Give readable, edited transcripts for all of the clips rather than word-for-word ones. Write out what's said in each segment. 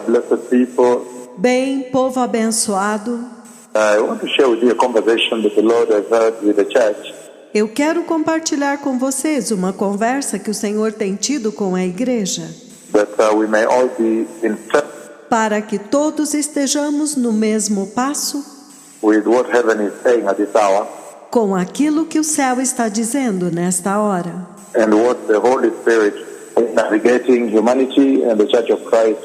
blessed people. Bem, povo abençoado, I want to share with you a conversation that the Lord has had with the church. eu quero compartilhar com vocês uma conversa que o Senhor tem tido com a igreja, That we may all be in step para que todos estejamos no mesmo passo with what heaven is saying at this hour, com aquilo que o céu está dizendo nesta hora, and what the Holy Spirit is navigating humanity and the Church of Christ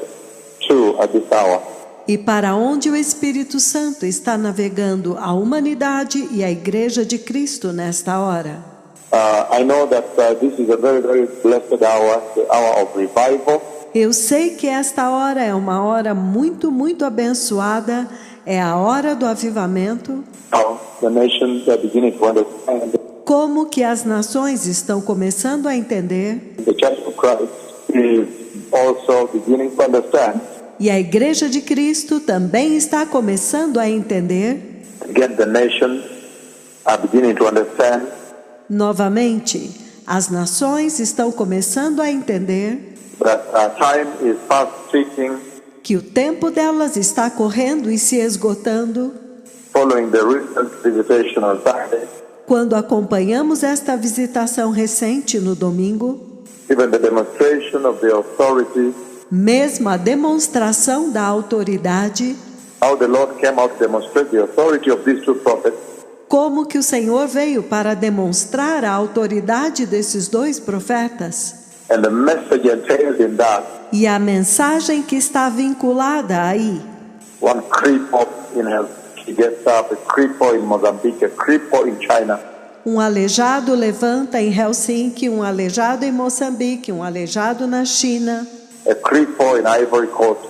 to at this hour. e para onde o Espírito Santo está navegando a humanidade e a Igreja de Cristo nesta hora. I know that this is a very, very blessed hour, the hour of revival. Eu sei que esta hora é uma hora muito, muito abençoada, é a hora do avivamento. Now, the nations are beginning to understand Como que as nações estão começando a entender the Church of Christ is also beginning to understand. e a Igreja de Cristo também está começando a entender. Again, the nations are beginning to understand Novamente, as nações estão começando a entender that time is fast ticking, que o tempo delas está correndo e se esgotando. following the recent visitation on Saturday, Quando acompanhamos esta visitação recente no domingo, even the demonstration of the authority, mesmo a demonstração da autoridade, how the Lord came out to demonstrate the authority of these two prophets, como que o Senhor veio para demonstrar a autoridade desses dois profetas and the message entailed in that. e a mensagem que está vinculada aí. One cripple in Helsinki gets up, a cripple in Mozambique, a cripple in China, Um aleijado levanta em Helsinki, um aleijado em Moçambique, um aleijado na China, a cripple in Ivory Coast,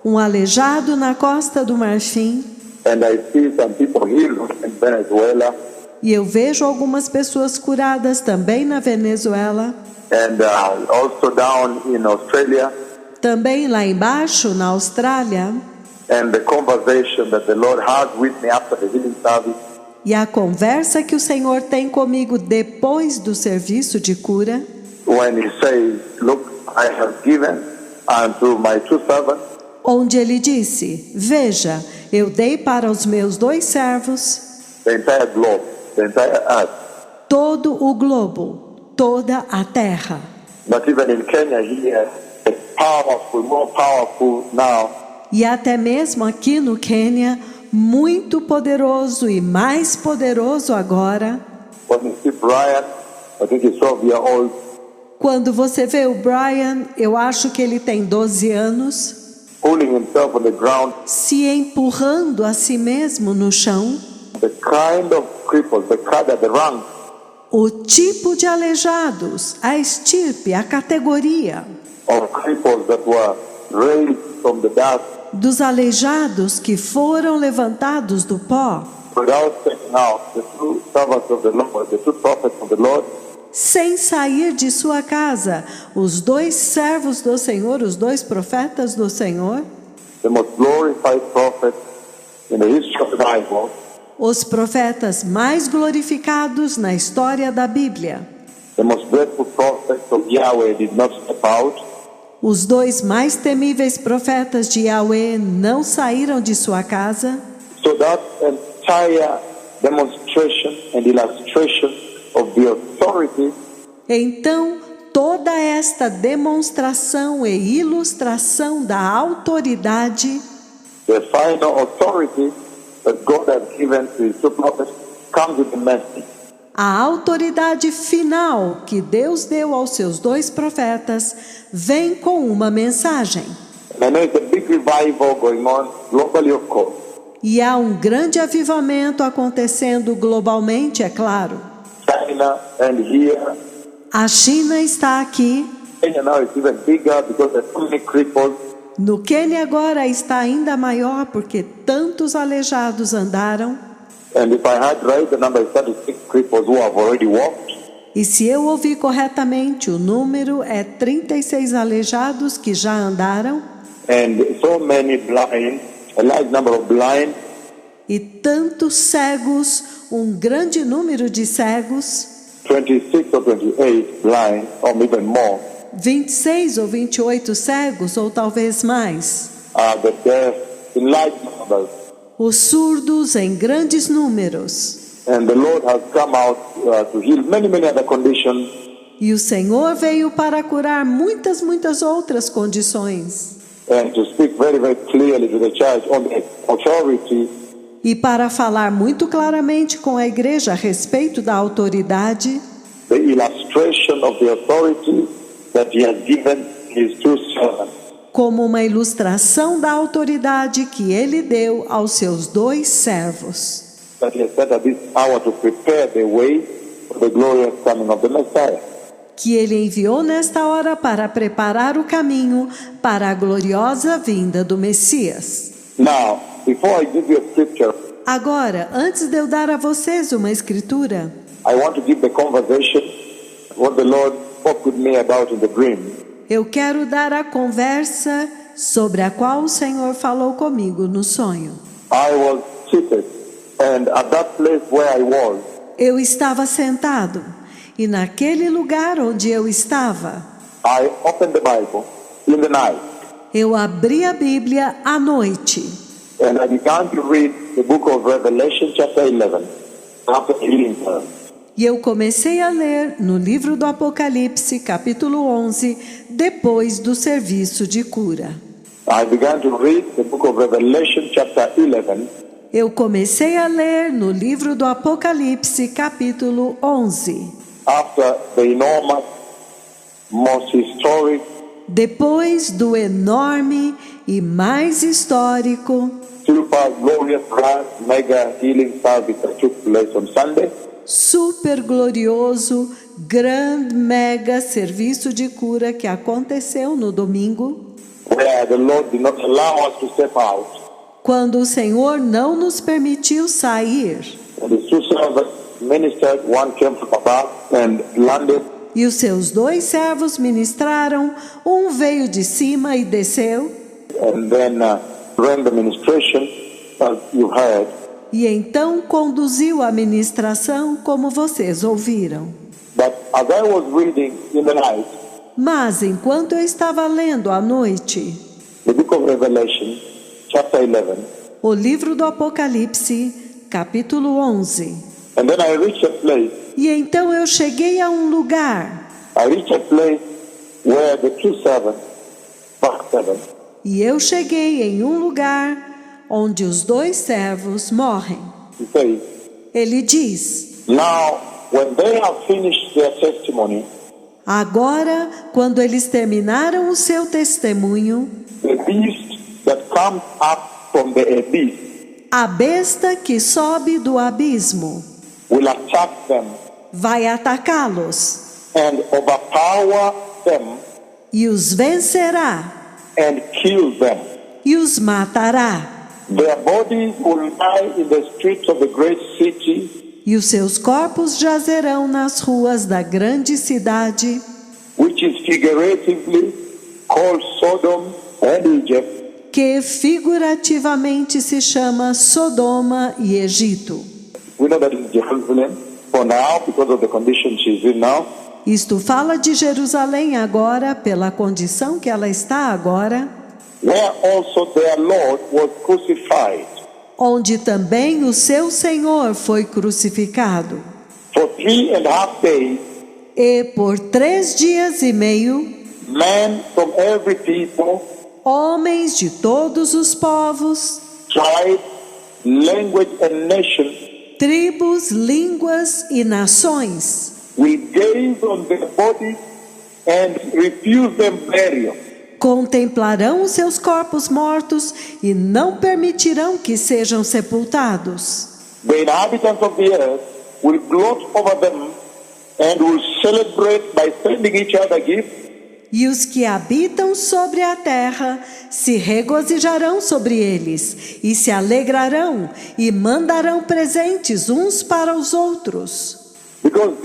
um aleijado na Costa do Marfim. and I see some people healed in Venezuela, E eu vejo algumas pessoas curadas também na Venezuela, and also down in Australia. também lá embaixo na Austrália. And the conversation that the Lord had with me after the healing service, E a conversa que o Senhor tem comigo depois do serviço de cura, when He says, "Look, I have given unto my two servants onde ele disse: Veja, eu dei para os meus dois servos the entire globe, the entire earth." todo o globo, toda a terra. But even in Kenya here, it's powerful, more powerful now. E até mesmo aqui no Quênia, muito poderoso e mais poderoso agora. When you see Brian, I think he's 12 years old, Quando você vê o Brian, eu acho que ele tem 12 anos, pulling himself on the ground. se empurrando a si mesmo no chão. The kind of cripples, the rank O tipo de aleijados, a estirpe, a categoria of cripples that were raised from the dust dos aleijados que foram levantados do pó, without taking out the two servants of the Lord, the two prophets of the Lord, sem sair de sua casa, os dois servos do Senhor, os dois profetas do Senhor, the most glorified prophets in the history of the Bible, os profetas mais glorificados na história da Bíblia. the most dreadful prophets of Yahweh did not step out. Os dois mais temíveis profetas de Yahweh não saíram de sua casa. So that entire demonstration and illustration of the authority Então, toda esta demonstração e ilustração da autoridade, the final authority that God has given to His two prophets comes with the message. a autoridade final que Deus deu aos seus dois profetas, vem com uma mensagem. And I know it's a big revival going on globally, of course. E há um grande avivamento acontecendo globalmente, é claro. China and here, A China está aqui. Kenya now is even bigger because there's so many cripples. No Quênia agora está ainda maior porque tantos aleijados andaram. And if I had right, the number is 36 cripples who have already walked. E se eu ouvi corretamente, o número é 36 aleijados que já andaram. And so many blind, a large number of blind. E tantos cegos, um grande número de cegos, 26 or 28 blind, or even more. 26 ou 28 cegos, ou talvez mais. the deaf in large numbers. os surdos em grandes números. And the Lord has come out to heal many, many other conditions. E o Senhor veio para curar muitas outras condições. And to speak very, very clearly to the church on the authority. E para falar muito claramente com a igreja a respeito da autoridade, The illustration of the authority that he has given his two servants. como uma ilustração da autoridade que ele deu aos seus 2 servos. That he has set at this hour to prepare the way for the glorious coming of the Messiah. Que ele enviou nesta hora para preparar o caminho para a gloriosa vinda do Messias. Now, before I give you a scripture, Agora, antes de eu dar a vocês uma escritura, I want to give the conversation what the Lord spoke with me about in the dream. eu quero dar a conversa sobre a qual o Senhor falou comigo no sonho. I was seated, and at that place where I was, Eu estava sentado, e naquele lugar onde eu estava, I opened the Bible in the night, eu abri a Bíblia à noite. and I began to read the book of Revelation chapter 11, after healing her. E eu comecei a ler no livro do Apocalipse, capítulo 11, depois do serviço de cura. I began to read the book of Revelation chapter 11, Eu comecei a ler no livro do Apocalipse, capítulo 11, after the enormous, most historic, depois do enorme e mais histórico, super glorious, grand, mega healing service that took place on Sunday. super glorioso, grande, mega serviço de cura que aconteceu no domingo, Where the Lord did not allow us to step out. quando o Senhor não nos permitiu sair. And the two servants ministered, one came from above and landed, E os seus 2 servos ministraram, um veio de cima e desceu, and then ran the ministration as you heard. e então conduziu a ministração como vocês ouviram. But as I was reading in the night, Mas enquanto eu estava lendo à noite the book of Revelation, chapter 11, o livro do Apocalipse, capítulo 11, and then I reached a place, e então eu cheguei a um lugar, where the two servants, verse 7, e eu cheguei em um lugar onde os 2 servos morrem. he says, Ele diz: now when they have finished their testimony, agora, quando eles terminaram o seu testemunho, the beast that comes up from the abyss a besta que sobe do abismo will attack them vai atacá-los and overpower them e os vencerá and kill them. e os matará. Their bodies will lie in the streets of the great city, E os seus corpos jazerão nas ruas da grande cidade, which is figuratively called Sodom and Egypt, que figurativamente se chama Sodoma e Egito. we know that in Jerusalem for now because of the condition she's in now. Isto fala de Jerusalém agora, pela condição que ela está agora, Where also their Lord was crucified. onde também o seu Senhor foi crucificado. For 3.5 days, E por 3 dias e meio, men from every people, homens de todos os povos, tribe, language, and nation tribos, línguas e nações will gaze on their bodies and refuse them burial. contemplarão os seus corpos mortos e não permitirão que sejam sepultados. The inhabitants of the earth will gloat over them and will celebrate by sending each other gifts, E os que habitam sobre a terra se regozijarão sobre eles e se alegrarão e mandarão presentes uns para os outros. because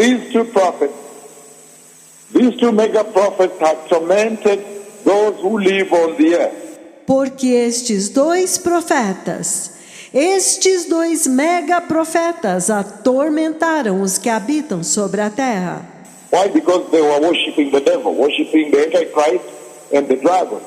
these two mega prophets have tormented those who live on the earth. Porque estes 2 profetas, estes 2 mega profetas atormentaram os que habitam sobre a terra. Why? Because they were worshiping the devil, worshiping the Antichrist and the dragon.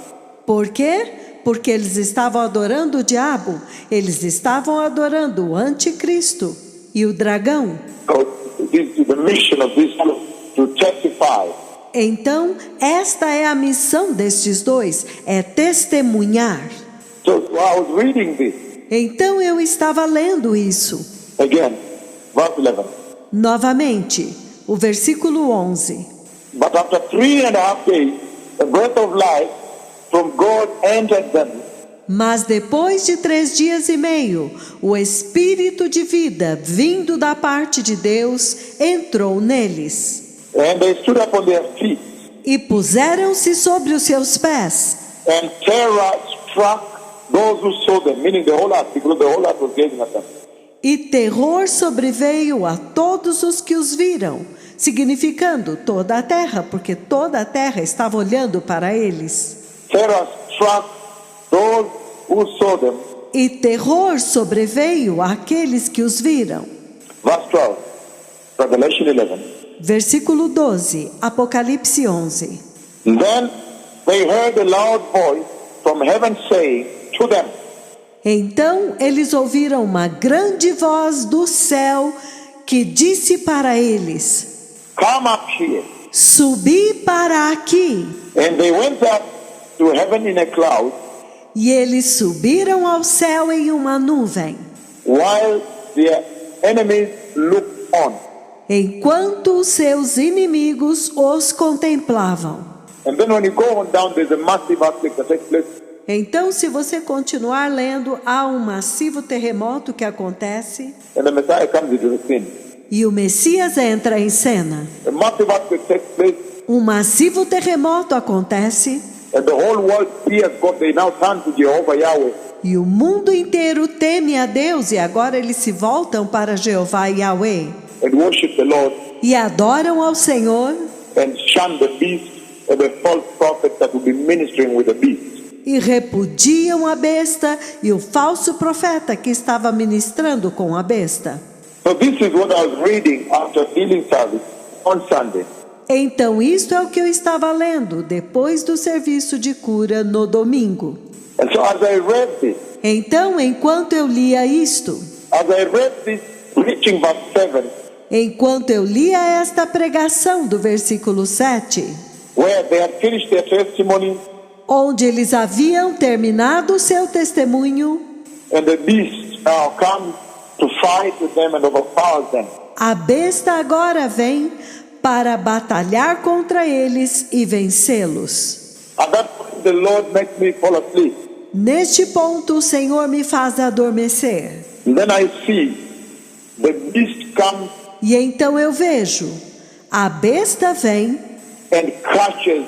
Por quê? Porque eles estavam adorando o diabo, eles estavam adorando o anticristo e o dragão. So this is the mission of these two, to testify. Então, esta é a missão destes dois, é testemunhar. So I was reading this Então eu estava lendo isso. again, verse 11. Novamente, o versículo 11. But after 3.5 days, the breath of life from God entered them, Mas depois de 3 dias e meio, o Espírito de vida, vindo da parte de Deus, entrou neles. and they stood up on their feet, E puseram-se sobre os seus pés. and terror struck those who saw them, meaning the whole earth, because the whole earth was gazing at them. E terror sobreveio a todos os que os viram, significando toda a terra, porque toda a terra estava olhando para eles. Terror struck those who saw them. E terror sobreveio àqueles que os viram. Verse 12, Revelation 11. Versículo 12, Apocalipse 11. Then they heard a loud voice from heaven saying to them, Então eles ouviram uma grande voz do céu que disse para eles: come up here. Subi para aqui. And they went up to heaven in a cloud, E eles subiram ao céu em uma nuvem, while their enemies looked on. enquanto os seus inimigos os contemplavam. And then when you go on down, there's a massive earthquake that takes place. Então, se você continuar lendo, há um massivo terremoto que acontece And the Messiah comes into the scene. e o Messias entra em cena. A massive earthquake takes place, Um massivo terremoto acontece and the whole world fears God. They now turn to Jehovah Yahweh. e o mundo inteiro teme a Deus, e agora eles se voltam para Jeová Yahweh And worship the Lord e adoram ao Senhor and shun the beast and the false prophet that will be ministering with the beast. e repudiam a besta e o falso profeta que estava ministrando com a besta. So this is what I was reading after healing service on Sunday. Então isto é o que eu estava lendo depois do serviço de cura no domingo. And so as I read this, Então, enquanto eu lia isto, as I read this preaching verse 7, enquanto eu lia esta pregação do versículo 7, where they had finished their testimony, onde eles haviam terminado o seu testemunho, and the beast now comes to fight with them and overpower them. a besta agora vem para batalhar contra eles e vencê-los. At that point, the Lord makes me fall asleep. Neste ponto, o Senhor me faz adormecer. And then I see the beast come E então eu vejo, a besta vem and crushes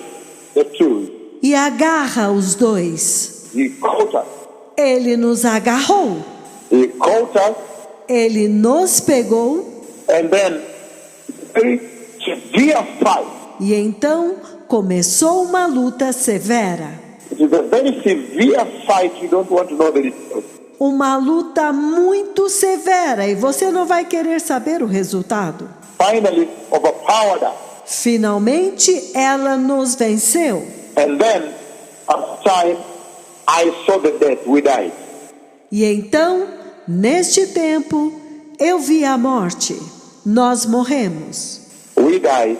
the two. e agarra os dois. He caught us. Ele nos agarrou, He caught us, ele nos pegou, and then very severe fight. e então começou uma luta severa. It is a very severe fight. You don't want to know the details. Uma luta muito severa e você não vai querer saber o resultado. Finally, overpowered us. Finalmente ela nos venceu. And then, at time, I saw the death. We died. E então, neste tempo, eu vi a morte. Nós morremos. We died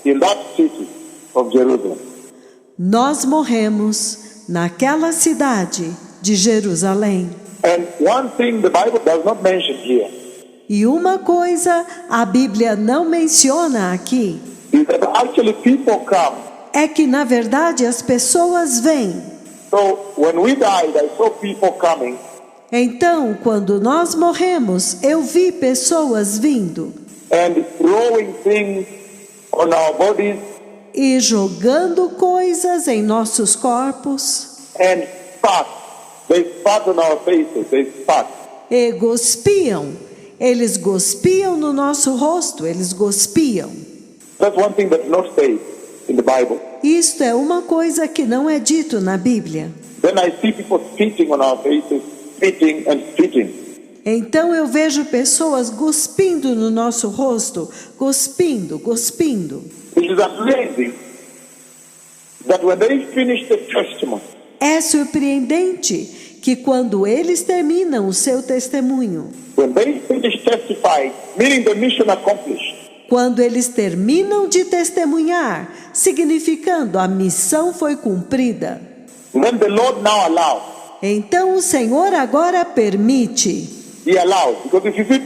in that city of Jerusalem. Nós morremos naquela cidade de Jerusalém. And one thing the Bible does not mention here E uma coisa a Bíblia não menciona aqui is that actually people come. é que, na verdade, as pessoas vêm. So when we died, I saw people coming, Então, quando nós morremos, eu vi pessoas vindo and throwing things on our bodies e jogando coisas em nossos corpos and spat. They spat on our faces. They spat. e gospiam. Eles gospiam no nosso rosto, eles gospiam. That's one thing that's not said in the Bible. Isto é uma coisa que não é dito na Bíblia. Then I see people spitting on our faces, spitting and spitting. Então eu vejo pessoas cuspindo no nosso rosto, cuspindo, cuspindo. It is amazing that when they finish the testimony, É surpreendente que quando eles terminam o seu testemunho, when they finish testifying, meaning the mission accomplished, quando eles terminam de testemunhar, significando a missão foi cumprida, then the Lord now allows. então o Senhor agora permite. He allows. Because if you see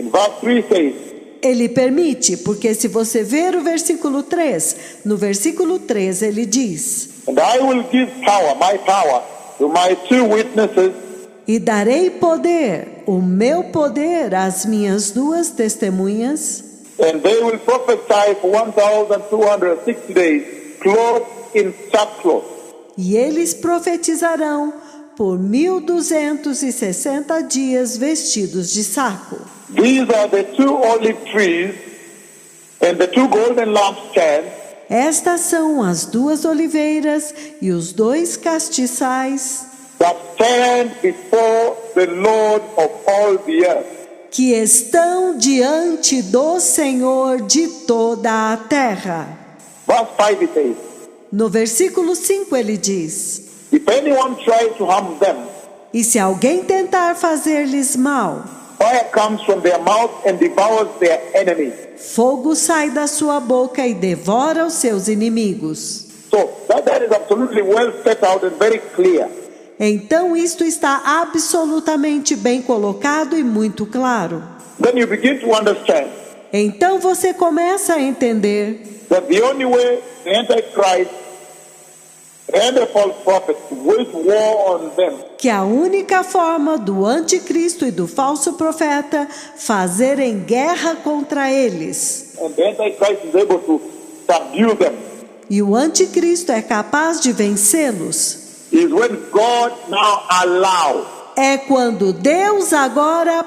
verse 3 says, Ele permite, porque se você ver o versículo 3, no versículo 3 ele diz: and I will give my power, to my two witnesses, e darei poder, o meu poder às minhas duas testemunhas, and they will prophesy for 1,260 days, clothed in sackcloth. e eles profetizarão por 1260 dias vestidos de saco. These are the two olive trees and the two golden lampstands Estas são as duas oliveiras e os dois castiçais that stand before the Lord of all the earth. que estão diante do Senhor de toda a terra. Verse 5 it says, No versículo 5 ele diz: if anyone tries to harm them, e se alguém tentar fazer-lhes mal, fire comes from their mouth and devours their enemies. fogo sai da sua boca e devora os seus inimigos. So that is absolutely well set out and very clear. Então isto está absolutamente bem colocado e muito claro. Then you begin to understand Então você começa a entender that the only way the Antichrist and the false prophet wage war on them que a única forma do anticristo e do falso profeta fazerem guerra contra eles, and the Antichrist is able to subdue them e o anticristo é capaz de vencê-los, is when God now allows. é quando Deus agora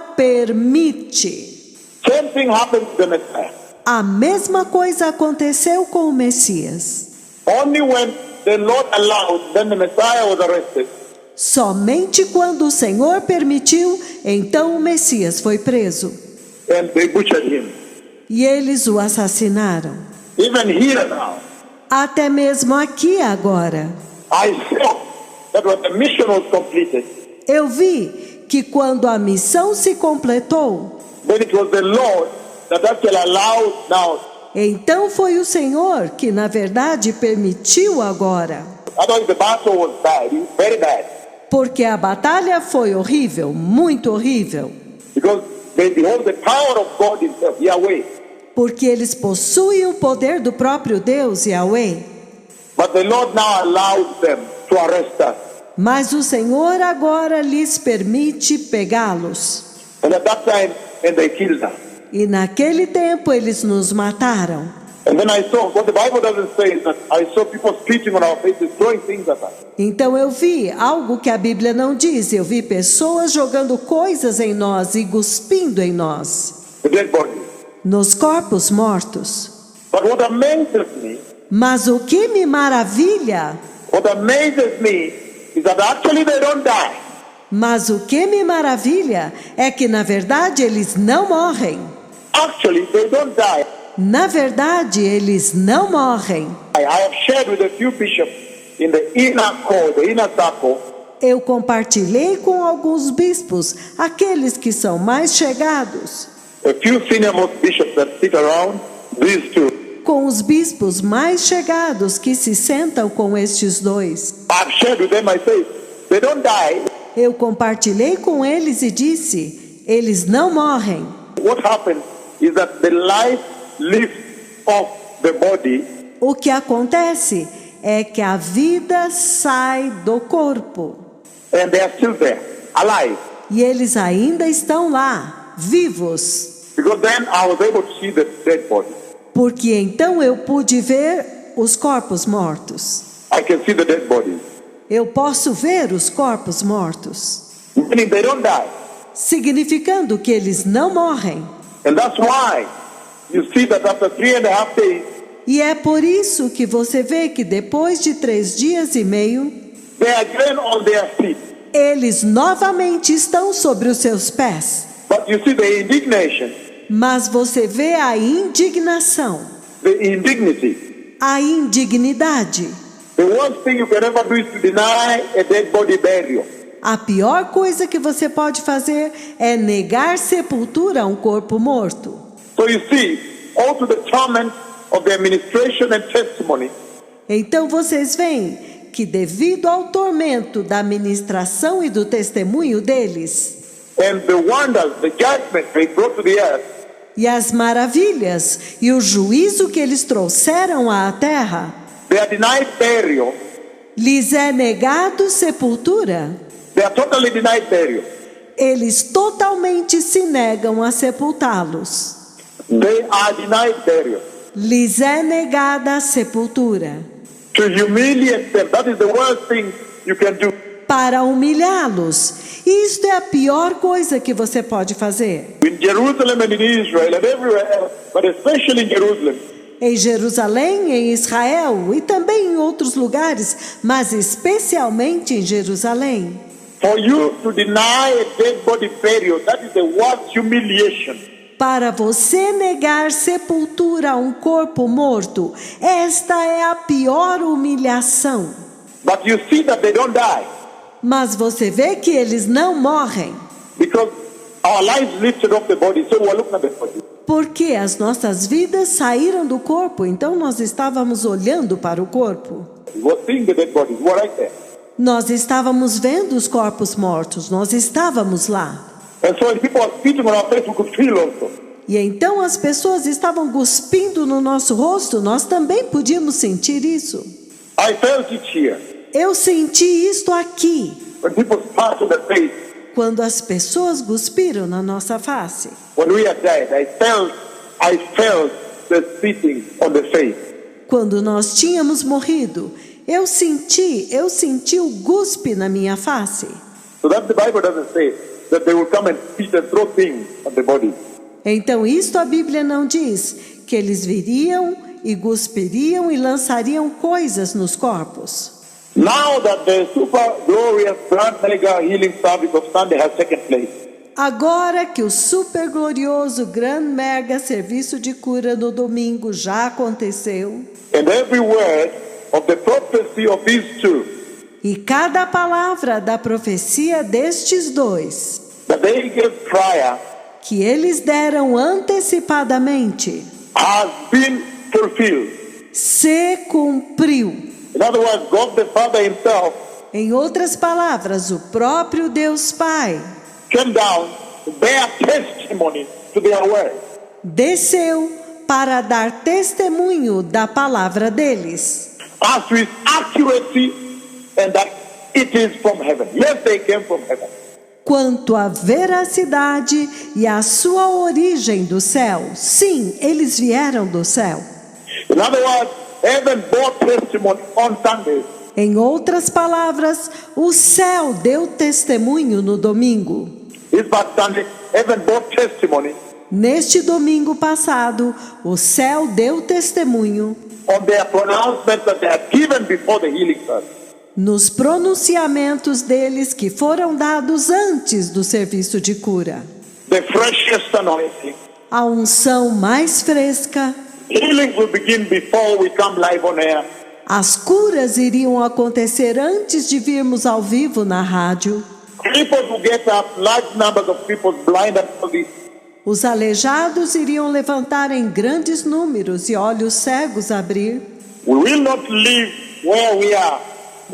permite. Same thing happened to the Messiah. A mesma coisa aconteceu com o Messias. Only when the Lord allowed, then the Messiah was arrested. Somente quando o Senhor permitiu, então o Messias foi preso. And they butchered him. E eles o assassinaram. Even here now, Até mesmo aqui agora. I saw that when the mission was completed, Eu vi que quando a missão se completou, then it was the Lord that actually allowed now. então foi o Senhor que na verdade permitiu agora. Otherwise the battle was bad, it was very bad. Porque a batalha foi horrível, muito horrível. Because they behold the power of God himself, Yahweh. Porque eles possuem o poder do próprio Deus, Yahweh. But the Lord now allowed them to arrest us. Mas o Senhor agora lhes permite pegá-los. And at that time, and they killed us. E naquele tempo eles nos mataram. And then I saw, what the Bible doesn't say is that I saw people spitting on our faces, throwing things at us. Então eu vi algo que a Bíblia não diz. Eu vi pessoas jogando coisas em nós e cuspindo em nós. The dead bodies. Nos corpos mortos. But what amazes me, Mas o que me maravilha, is that actually they don't die. mas o que me maravilha é que na verdade eles não morrem. Actually, they don't die. Na verdade eles não morrem. I have shared with a few bishops in the inner core, the inner circle, Eu compartilhei com alguns bispos, aqueles que são mais chegados, a few senior most bishops that sit around, these two. com os bispos mais chegados que se sentam com estes dois. I've shared with them, I say, they don't die. Eu compartilhei com eles e disse, eles não morrem. What happens is that the life lifts off the body, O que acontece é que a vida sai do corpo. and they are still there, alive. E eles ainda estão lá, vivos. Because then I was able to see the dead body. Porque então eu pude ver os corpos mortos. I can see the dead bodies. Eu posso ver os corpos mortos. Meaning they don't die. Significando que eles não morrem. And that's why you see that after 3.5 days, E é por isso que você vê que depois de 3 dias e meio, they are again on their feet. eles novamente estão sobre os seus pés. But you see the indignation, Mas você vê a indignação, the indignity, a indignidade, The worst thing you can ever do is to deny a dead body burial. A pior coisa que você pode fazer é negar sepultura a um corpo morto. So you see, all to the torment of the administration and testimony, Então vocês veem que devido ao tormento da ministração e do testemunho deles, and the wonders, the judgment they brought to the earth, e as maravilhas e o juízo que eles trouxeram à terra, they are denied burial. lhes é negado sepultura. They are totally denied burial. Eles totalmente se negam a sepultá-los. They are denied burial. Lhes é negada a sepultura. To humiliate them, that is the worst thing you can do. Para humilhá-los. Isto é a pior coisa que você pode fazer. In Jerusalem and in Israel and everywhere else, but especially in Jerusalem, Em Jerusalém, em Israel e também em outros lugares, mas especialmente em Jerusalém. for you to deny a dead body burial, that is the worst humiliation. Para você negar sepultura a um corpo morto, esta é a pior humilhação. But you see that they don't die Mas você vê que eles não morrem, because our lives lifted off the body, so we're looking at the body. porque as nossas vidas saíram do corpo, então nós estávamos olhando para o corpo. We're seeing the dead bodies, we're right there. Nós estávamos vendo os corpos mortos, nós estávamos lá. And so when people are spitting on our face, we could feel also. E então as pessoas estavam cuspindo no nosso rosto, nós também podíamos sentir isso. I felt it here. Eu senti isto aqui, When people spat on the face, quando as pessoas cuspiram na nossa face. when we are dead, I felt the spitting on the face. Quando nós tínhamos morrido, eu senti o cuspe na minha face. So that the Bible doesn't say that they will come and spit and throw things at the body. Então isto a Bíblia não diz, que eles viriam e cuspiriam e lançariam coisas nos corpos. Now that the super glorious grand mega healing service of Sunday has taken place, Agora que o super glorioso Gran Mega Serviço de Cura no domingo já aconteceu, and every word of the prophecy of these two, e cada palavra da profecia destes dois, that they gave prior, que eles deram antecipadamente, has been fulfilled. se cumpriu. In other words, God the Father himself Em outras palavras, o próprio Deus Pai came down to bear testimony to their word. desceu para dar testemunho da palavra deles, As to its accuracy and that it is from heaven. Yes, they came from heaven. quanto à veracidade e à sua origem do céu. Sim, eles vieram do céu. In other words, heaven bore testimony on Sunday. Em outras palavras, o céu deu testemunho no domingo. This past Sunday, heaven bore testimony Neste domingo passado, o céu deu testemunho on their pronouncements that they had given before the healing service. nos pronunciamentos deles que foram dados antes do serviço de cura. The freshest anointing. A unção mais fresca, Healing will begin before we come live on air. as curas iriam acontecer antes de virmos ao vivo na rádio. People will get up, large numbers of people blind and all Os aleijados iriam levantar em grandes números e olhos cegos abrir. We will not live where we are.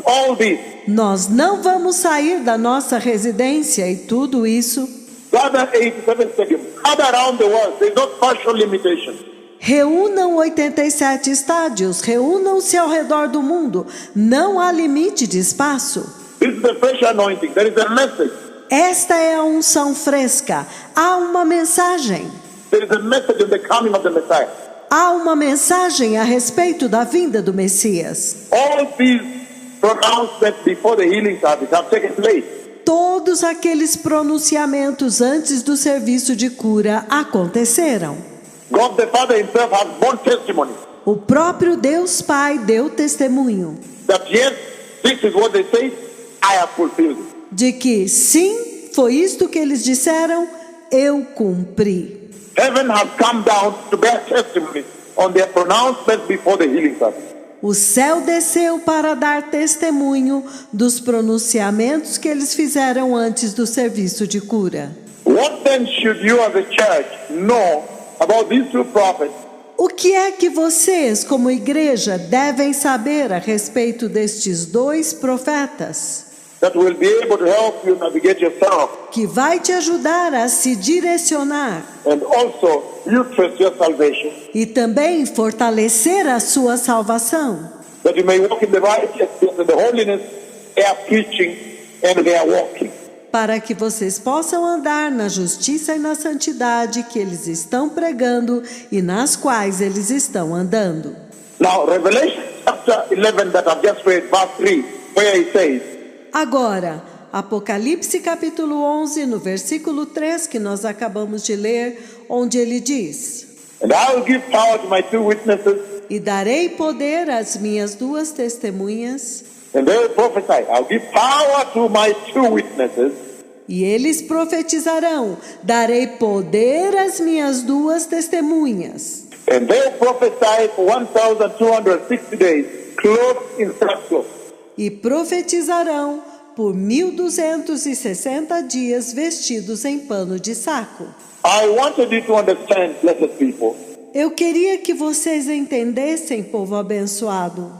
All this. Nós não vamos sair da nossa residência e tudo isso. Gather 87 stadiums. Gather around the world. There is no partial limitation. Reúnam 87 estádios, reúnam-se ao redor do mundo. Não há limite de espaço. This is the fresh anointing. There is a message. Esta é a unção fresca. Há uma mensagem. There is a message of the coming of the Messiah. Há uma mensagem a respeito da vinda do Messias. All these pronouncements before the healing service have taken place. Todos aqueles pronunciamentos antes do serviço de cura aconteceram. God the Father himself has borne testimony O próprio Deus Pai deu testemunho that yes, this is what they say, I have fulfilled it. de que sim, foi isto que eles disseram, eu cumpri. Heaven has come down to bear testimony on their pronouncements before the healing service. O céu desceu para dar testemunho dos pronunciamentos que eles fizeram antes do serviço de cura. What then should you as a church know about these two prophets O que é que vocês, como igreja, devem saber a respeito destes dois profetas? that will be able to help you navigate yourself Que vai te ajudar a se direcionar and also buttress your salvation, e também fortalecer a sua salvação, that you may walk in the righteousness and the holiness they are preaching and they are walking. para que vocês possam andar na justiça e na santidade que eles estão pregando e nas quais eles estão andando. Now, Revelation chapter 11 that I've just read, verse 3, where it says, Agora, Apocalipse capítulo 11, no versículo 3 que nós acabamos de ler, onde ele diz: and I will give power to my two witnesses, E darei poder às minhas duas testemunhas, and they will prophesy. I'll give power to my two witnesses, e eles profetizarão. Darei poder às minhas duas testemunhas. and they will prophesy for 1,260 days, clothed in sackcloth. E profetizarão por 1260 dias vestidos em pano de saco. I wanted you to understand, blessed people, Eu queria que vocês entendessem, povo abençoado,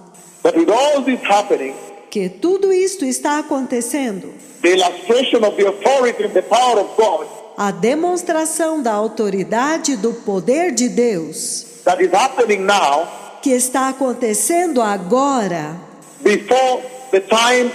that with all this happening, que tudo isto está acontecendo. the illustration of the authority and the power of God A demonstração da autoridade e do poder de Deus that is happening now, que está acontecendo agora, before the time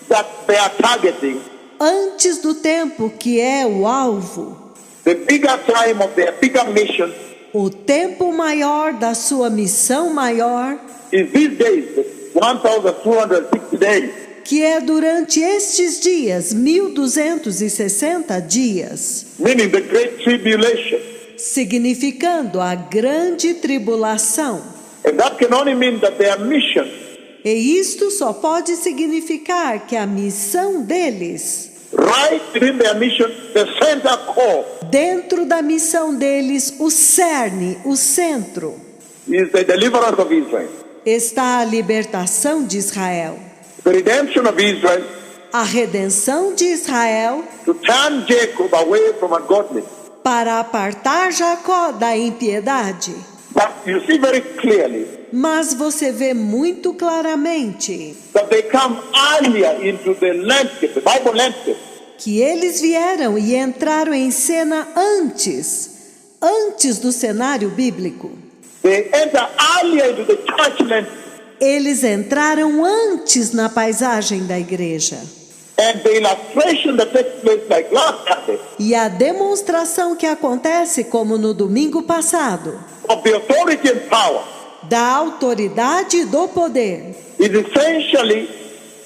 that they are targeting, antes do tempo que é o alvo, the bigger time of their bigger mission, o tempo maior da sua missão maior, is these days, the 1,260 days. que é durante estes dias, 1260 dias, Meaning the great tribulation. significando a grande tribulação. And that can only mean that their mission E isto só pode significar que a missão deles, right within their mission, the center core, dentro da missão deles, o cerne, o centro, is the deliverance of Israel. está a libertação de Israel, The redemption of Israel, a redenção de Israel, to turn Jacob away from ungodliness. para apartar Jacó da impiedade. But you see very clearly Mas você vê muito claramente that they come earlier into the landscape, the Bible landscape. que eles vieram e entraram em cena antes do cenário bíblico. They enter earlier into the church landscape. Eles entraram antes na paisagem da igreja. And the illustration that takes place like last Sunday E a demonstração que acontece, como no domingo passado, of the authority and power da autoridade e do poder, is essentially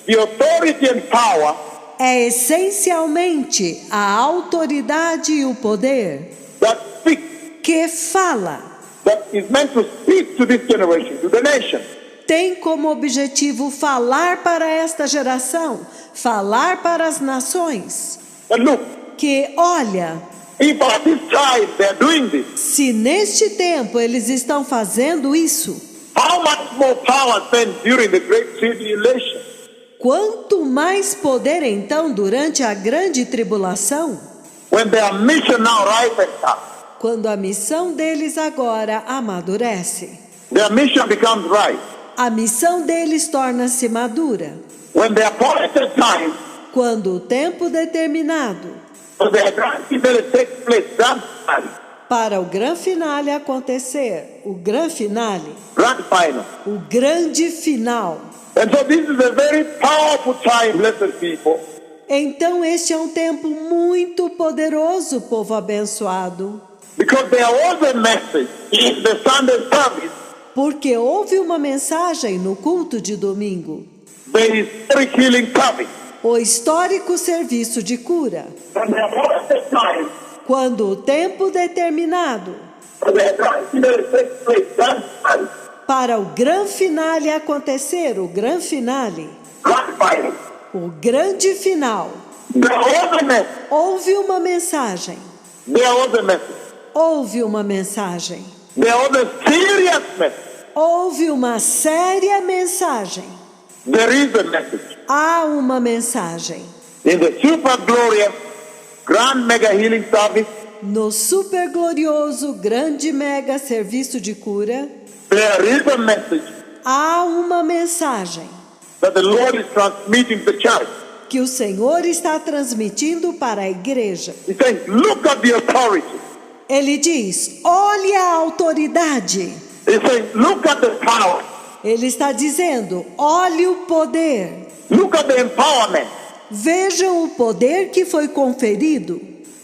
the authority and power é essencialmente a autoridade e o poder that speaks, que fala, that is meant to speak to this generation, to the nation. tem como objetivo falar para esta geração, falar para as nações, But look, que olha, if at this time they are doing this, se neste tempo eles estão fazendo isso, how much more power then during the great tribulation? quanto mais poder então durante a grande tribulação, When their mission now ripens up, quando a missão deles agora amadurece, their mission becomes right. a missão deles torna-se madura. When the appointed time Quando o tempo determinado for the grand finale takes place, grand finale, para o grande finale acontecer, o grande finale, grand final. o grande final. And so this is a very powerful time, blessed people, Então este é um tempo muito poderoso, povo abençoado, because there was a message in the Sunday service. porque houve uma mensagem no culto de domingo, The historic healing service. o histórico serviço de cura, And the appointed time quando o tempo determinado for the grand finale takes place, grand finale, para o grande finale acontecer, o grande finale, grand final. o grande final, There was a message. houve uma mensagem, There was a message. houve uma mensagem, There was a serious message. Houve uma séria mensagem. There is a message. Há uma mensagem. In the super glorious grand mega healing service, No super glorioso, grande mega serviço de cura, there is a message há uma mensagem that the Lord is transmitting to the church. que o Senhor está transmitindo para a igreja. He says, look at the authority. Ele diz: olhe a autoridade. He says, look at the power. Ele está dizendo: olhe o poder. Look at the empowerment. Vejam o poder que foi conferido.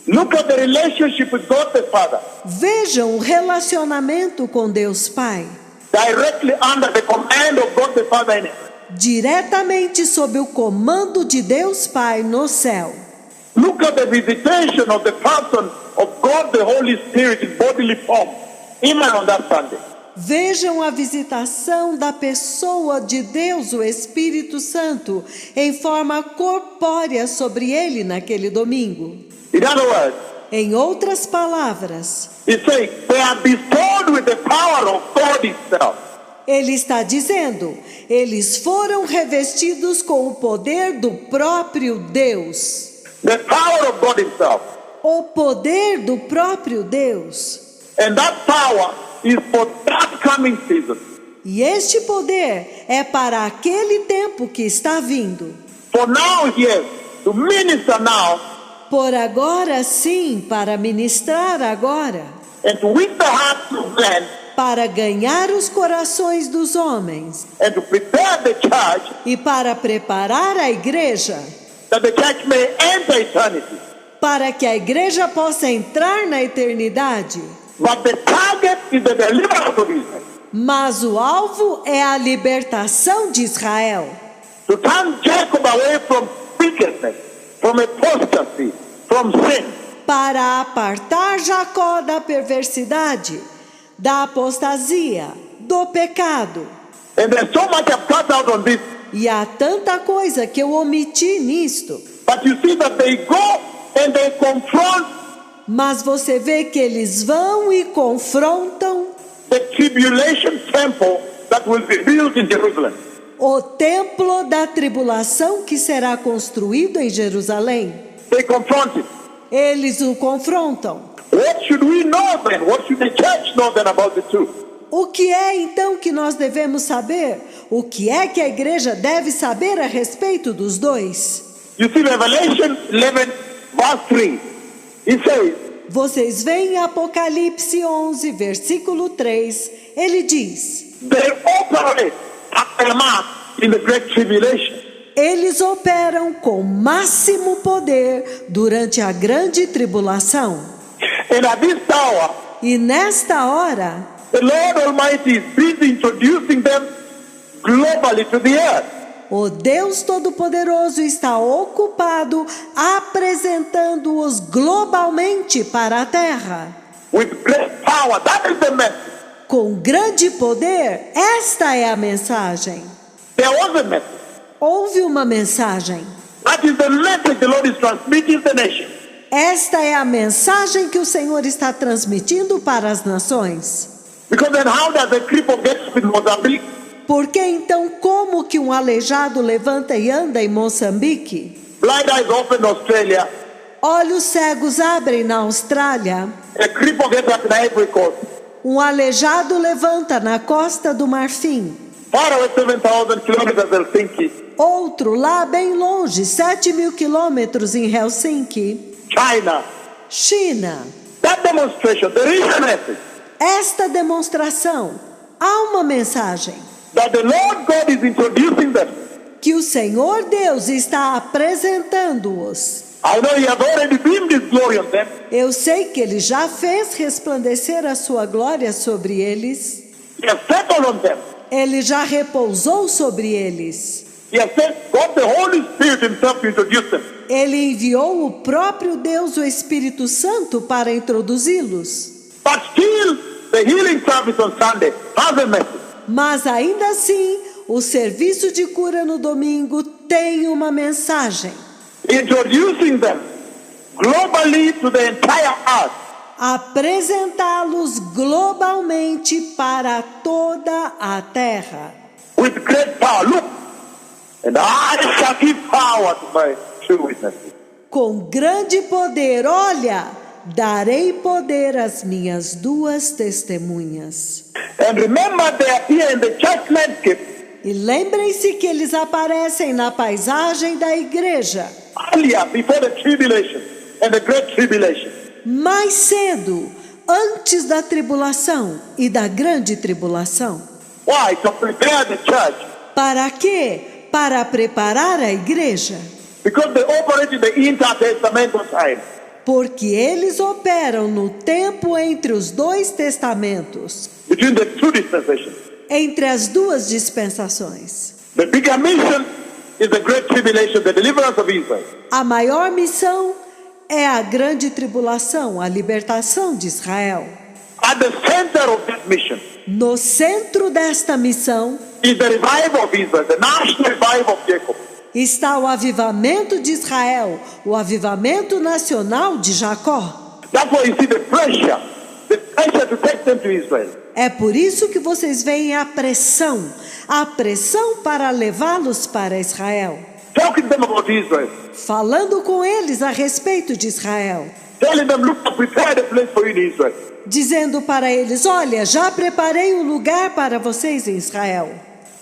Look at the relationship with God the Father, Vejam o relacionamento com Deus Pai, directly under the command of God the Father in heaven. diretamente sob o comando de Deus Pai no céu. Look at the visitation of the person of God the Holy Spirit in bodily form, even on that Sunday. Vejam a visitação da pessoa de Deus, o Espírito Santo, em forma corpórea sobre ele naquele domingo. In other words, Em outras palavras, he says they are bestowed with the power of God Himself. ele está dizendo: eles foram revestidos com o poder do próprio Deus. The power of God Himself. O poder do próprio Deus. And that power is for that coming season. E este poder é para aquele tempo que está vindo. For now, yes, to minister now, Por agora sim, para ministrar agora, and to win the hearts of men, para ganhar os corações dos homens and to prepare the church, e para preparar a igreja, that the church may enter eternity. para que a igreja possa entrar na eternidade. But the target is the deliverance of Israel. Mas o alvo é a libertação de Israel. To turn Jacob away from wickedness, from apostasy, from sin. Para apartar Jacó da perversidade, da apostasia, do pecado. And there's so much I've cut out on this. E há tanta coisa que eu omiti nisto. But you see that they go and they confront Mas você vê que eles vão e confrontam the tribulation temple that will be built in Jerusalem. o templo da tribulação que será construído em Jerusalém. They confront it. Eles o confrontam. What should we know then? What should the church know then about the two? O que é então que nós devemos saber? O que é que a igreja deve saber a respeito dos dois? You see Revelation 11 verse 3. It says, Vocês veem em Apocalipse 11, versículo 3, ele diz: they operate at the mark in the great tribulation. eles operam com máximo poder durante a grande tribulação. And at this hour, E nesta hora, the Lord Almighty is busy introducing them globally to the earth. o Deus Todo-Poderoso está ocupado apresentando-os globalmente para a terra. With great power. That is the message. Com grande poder, esta é a mensagem. There was a message. Houve uma mensagem. That is the message the Lord is transmitting to the nation. Esta é a mensagem que o Senhor está transmitindo para as nações. Because then how does a cripple get up in Mozambique? Porque então como que um aleijado levanta e anda em Moçambique? Blind eyes open in Australia. Olhos cegos abrem na Austrália. A cripple gets up in Ivory Coast. Um aleijado levanta na Costa do Marfim. Far away 7,000 kilometers Helsinki. Outro lá bem longe, 7.000 quilômetros em Helsinki. China. China. That demonstration, there is a message Esta demonstração, há uma mensagem that the Lord God is introducing them. que o Senhor Deus está apresentando-os. I know He has already beamed His glory on them. Eu sei que Ele já fez resplandecer a sua glória sobre eles. He has settled on them. Ele já repousou sobre eles. He has sent God the Holy Spirit Himself to introduce them. Ele enviou o próprio Deus, o Espírito Santo, para introduzi-los. But still, the healing service on Sunday has a message. Mas ainda assim, o serviço de cura no domingo tem uma mensagem. Introducing them globally to the entire earth. apresentá-los globalmente para toda a terra. With great power. Look, and I shall give power to my true witnesses. Com grande poder, olha, darei poder às minhas duas testemunhas. And remember, they appear in the church landscape E lembrem-se que eles aparecem na paisagem da igreja. earlier, before the tribulation and the great tribulation. Mais cedo, antes da tribulação e da grande tribulação. Why? To prepare the church. Para quê? Para preparar a igreja. Because they operate in the intertestamental time. Porque eles operam no tempo entre os dois testamentos, Between the two dispensations. entre as duas dispensações. The bigger mission is the great tribulation, the deliverance of Israel. A maior missão é a grande tribulação, a libertação de Israel. At the center of this mission No centro desta missão is the revival of Israel, the national revival of Jacob. está o avivamento de Israel, o avivamento nacional de Jacó. That's why you see the pressure to take them to Israel. É por isso que vocês veem a pressão para levá-los para Israel. Talking to them about Israel. Falando com eles a respeito de Israel. Telling them, look, I prepared a place for you in Israel. Dizendo para eles, olha, já preparei um lugar para vocês em Israel.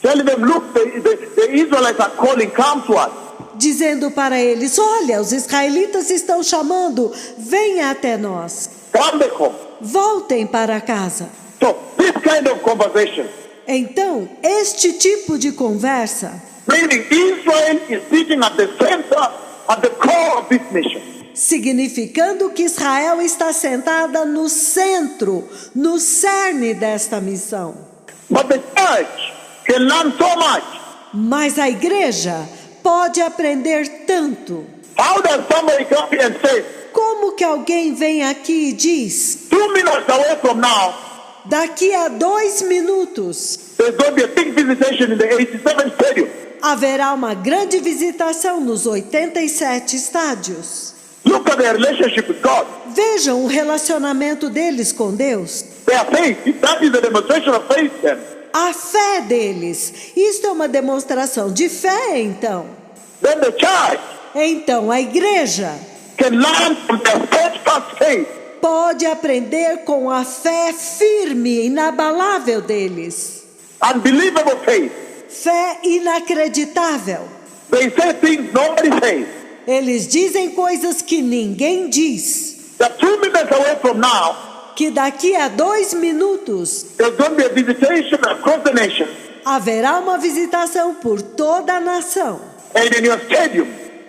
Telling them, look, the Israelites are calling, come to us. Dizendo para eles, olha, os israelitas estão chamando, venha até nós. Come back home. Voltem para casa. So, this kind of conversation, Então, este tipo de conversa, meaning Israel is sitting at the center, at the core of this mission. significando que Israel está sentada no centro, no cerne desta missão. But the church can learn so much. Mas a igreja pode aprender tanto. How does somebody come here and say, Como que alguém vem aqui e diz, 2 minutes away from now, daqui a 2 minutos, there's going to be a big visitation in the 87 stadium. haverá uma grande visitação nos 87 estádios. Look at their relationship with God. Vejam o relacionamento deles com Deus. Their faith, that is a demonstration of faith then. A fé deles. Isto é uma demonstração de fé, então. Then the church Então, a igreja can learn from their steadfast faith. pode aprender com a fé firme, inabalável deles. Unbelievable faith. Fé inacreditável. They say things nobody says. Eles dizem coisas que ninguém diz. That 2 minutes away from now, Que daqui a 2 minutos there's going to be a visitation across the nation. haverá uma visitação por toda a nação And in your stadium,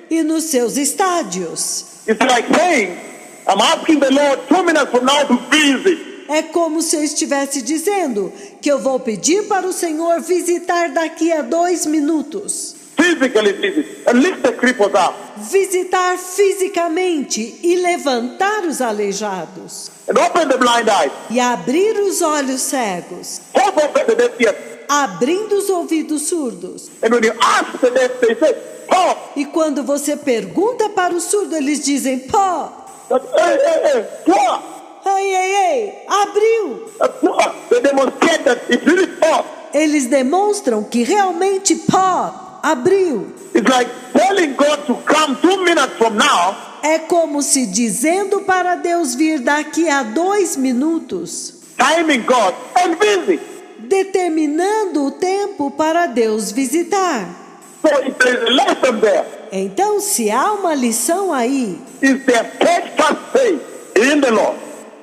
e nos seus estádios. it's like saying, I'm asking the Lord 2 minutes from now to visit. É como se eu estivesse dizendo que eu vou pedir para o Senhor visitar daqui a 2 minutos. Physically visit and lift the cripples up. Visitar fisicamente e levantar os aleijados. And open the blind eyes. E abrir os olhos cegos. Open the deaf ears. Abrindo os ouvidos surdos. And when you ask the deaf, they say, Paul. E quando você pergunta para o surdo, eles dizem, pó, Paul. ei, ei, ei, abriu. Paul. They demonstrate that it's really Paul. Eles demonstram que realmente pó, abriu. It's like telling God to come 2 minutes from now. É como se dizendo para Deus vir daqui a 2 minutos. Timing God and visit. Determinando o tempo para Deus visitar. So if there is a lesson there, Então, se há uma lição aí, is their steadfast faith in the Lord.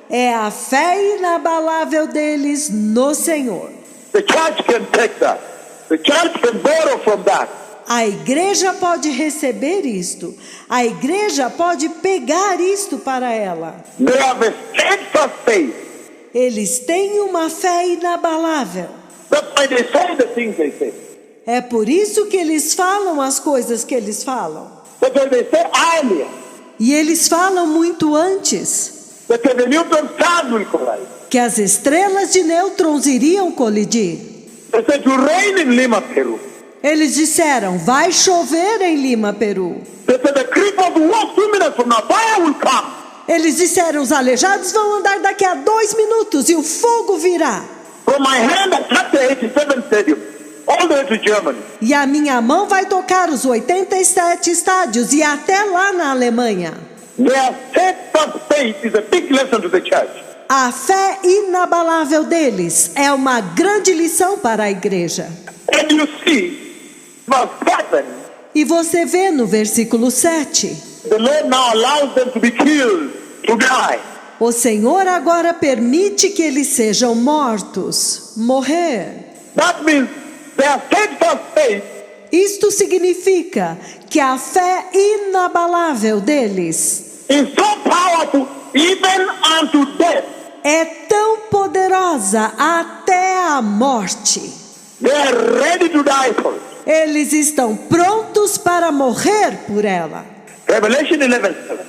é a fé inabalável deles no Senhor. The church can take that. The church can borrow from that. A igreja pode receber isto. A igreja pode pegar isto para ela. They have a steadfast faith. Eles têm uma fé inabalável. That's why they say the things they say. É por isso que eles falam as coisas que eles falam. That's why they say earlier E eles falam muito antes that the neutron stars will collide. que as estrelas de nêutrons iriam colidir. They said to rain in Lima, Peru. Eles disseram, vai chover em Lima, Peru. They said the cripples walk 2 minutes from now. Fire will come. Eles disseram: os aleijados vão andar daqui a 2 minutos e o fogo virá. From my hand I touch the 87 stadium, all the way to Germany. E a minha mão vai tocar os 87 estádios e até lá na Alemanha. Their steadfast faith is a big lesson to the church. A fé inabalável deles é uma grande lição para a igreja. And you see, verse 7, E você vê no versículo 7. the Lord now allows them to be killed, to die. O Senhor agora permite que eles sejam mortos, morrer. That means their steadfast faith Isto significa que a fé inabalável deles is so powerful even unto death. é tão poderosa até a morte. They are ready to die for it. Eles estão prontos para morrer por ela. Revelation 11:7.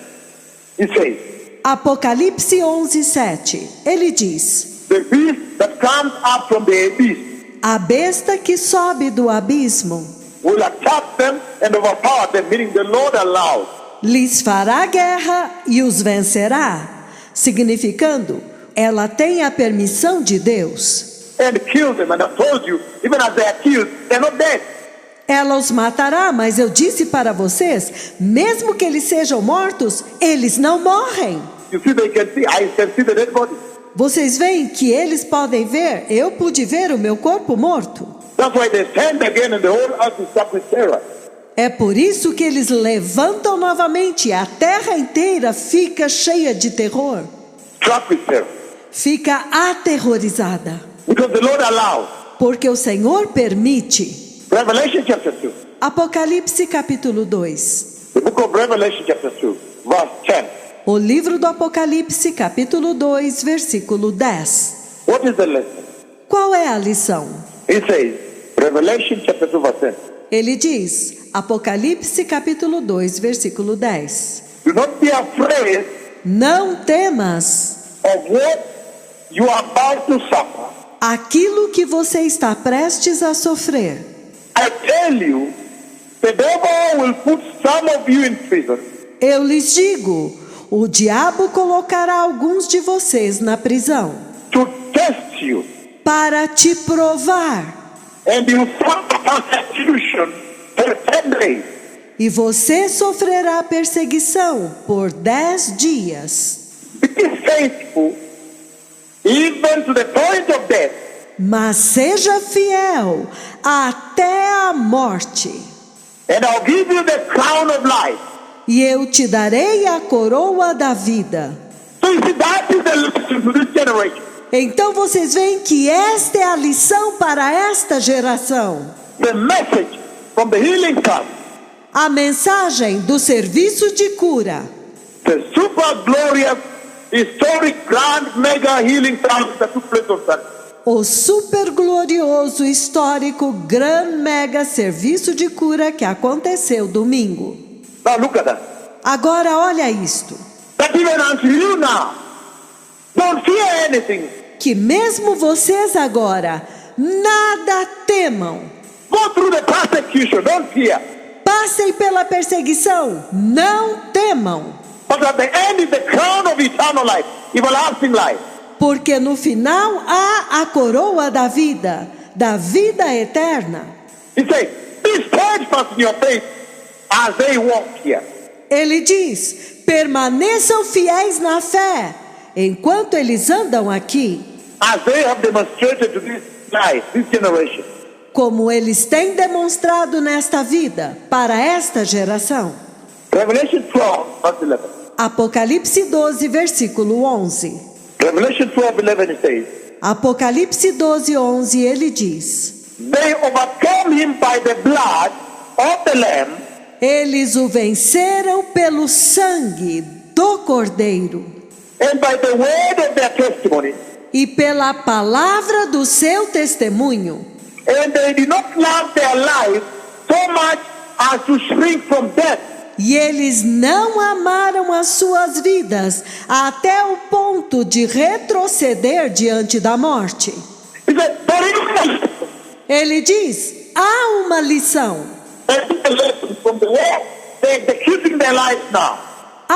It says, Apocalipse 11:7. Ele diz: the beast that comes up from the abyss a besta que sobe do abismo will attack them and overpower them, meaning the Lord allows. lhes fará guerra e os vencerá, significando, ela tem a permissão de Deus. And kill them. And I told you, even as they are killed, they're not dead. Ela os matará, mas eu disse para vocês, mesmo que eles sejam mortos, eles não morrem. You see, I can see the dead body. Vocês veem que eles podem ver, eu pude ver o meu corpo morto. That's why they stand again and the whole earth is struck with terror. É por isso que eles levantam novamente, a terra inteira fica cheia de terror, Struck with terror. fica aterrorizada, Because the Lord allows. porque o Senhor permite. Revelation chapter 2. Apocalipse capítulo 2. The book of Revelation chapter 2, verse 10. O livro do Apocalipse capítulo 2, versículo 10. What is the lesson? Qual é a lição? It says, Revelation chapter 2, verse 10. Ele diz, Apocalipse capítulo 2, versículo 10. Do not be afraid Não temas of what you are about to suffer. aquilo que você está prestes a sofrer. I tell you, the devil will put some of you in prison. Eu lhes digo, o diabo colocará alguns de vocês na prisão To test you. para te provar. And you suffer persecution for 10 days. E você sofrerá perseguição por 10 dias. Be faithful even to the point of death. Mas seja fiel até a morte. And I'll give you the crown of life. E eu te darei a coroa da vida. So you see, that is the lesson to this generation. Então vocês veem que esta é a lição para esta geração. The message from the healing camp. A mensagem do serviço de cura. The super glorious, historic, grand, mega healing camp that took place on Sunday. O super glorioso, histórico, gran mega serviço de cura que aconteceu domingo. Now look at that. Agora olha isto. That even unto you now, don't fear anything. Que mesmo vocês agora, nada temam. Go through the persecution, don't fear. Passem pela perseguição, não temam. But at the end is the crown of eternal life, everlasting life. Porque no final há a coroa da vida eterna. He says, be steadfast in your faith as they walk here. Ele diz, permaneçam fiéis na fé, enquanto eles andam aqui, As they have demonstrated to this life, this generation. como eles têm demonstrado nesta vida, para esta geração. Revelation 12, verse 11. Apocalipse 12, versículo 11. Revelation 12:11 it says, Apocalipse 12, 11, ele diz, they overcame him by the blood of the Lamb eles o venceram pelo sangue do Cordeiro and by the word of their testimony. e pela palavra do seu testemunho. And they did not love their life so much as to shrink from death. E eles não amaram as suas vidas até o ponto de retroceder diante da morte. He said, there is Ele diz, há uma lição. a lesson from the world. They're executing their lives now.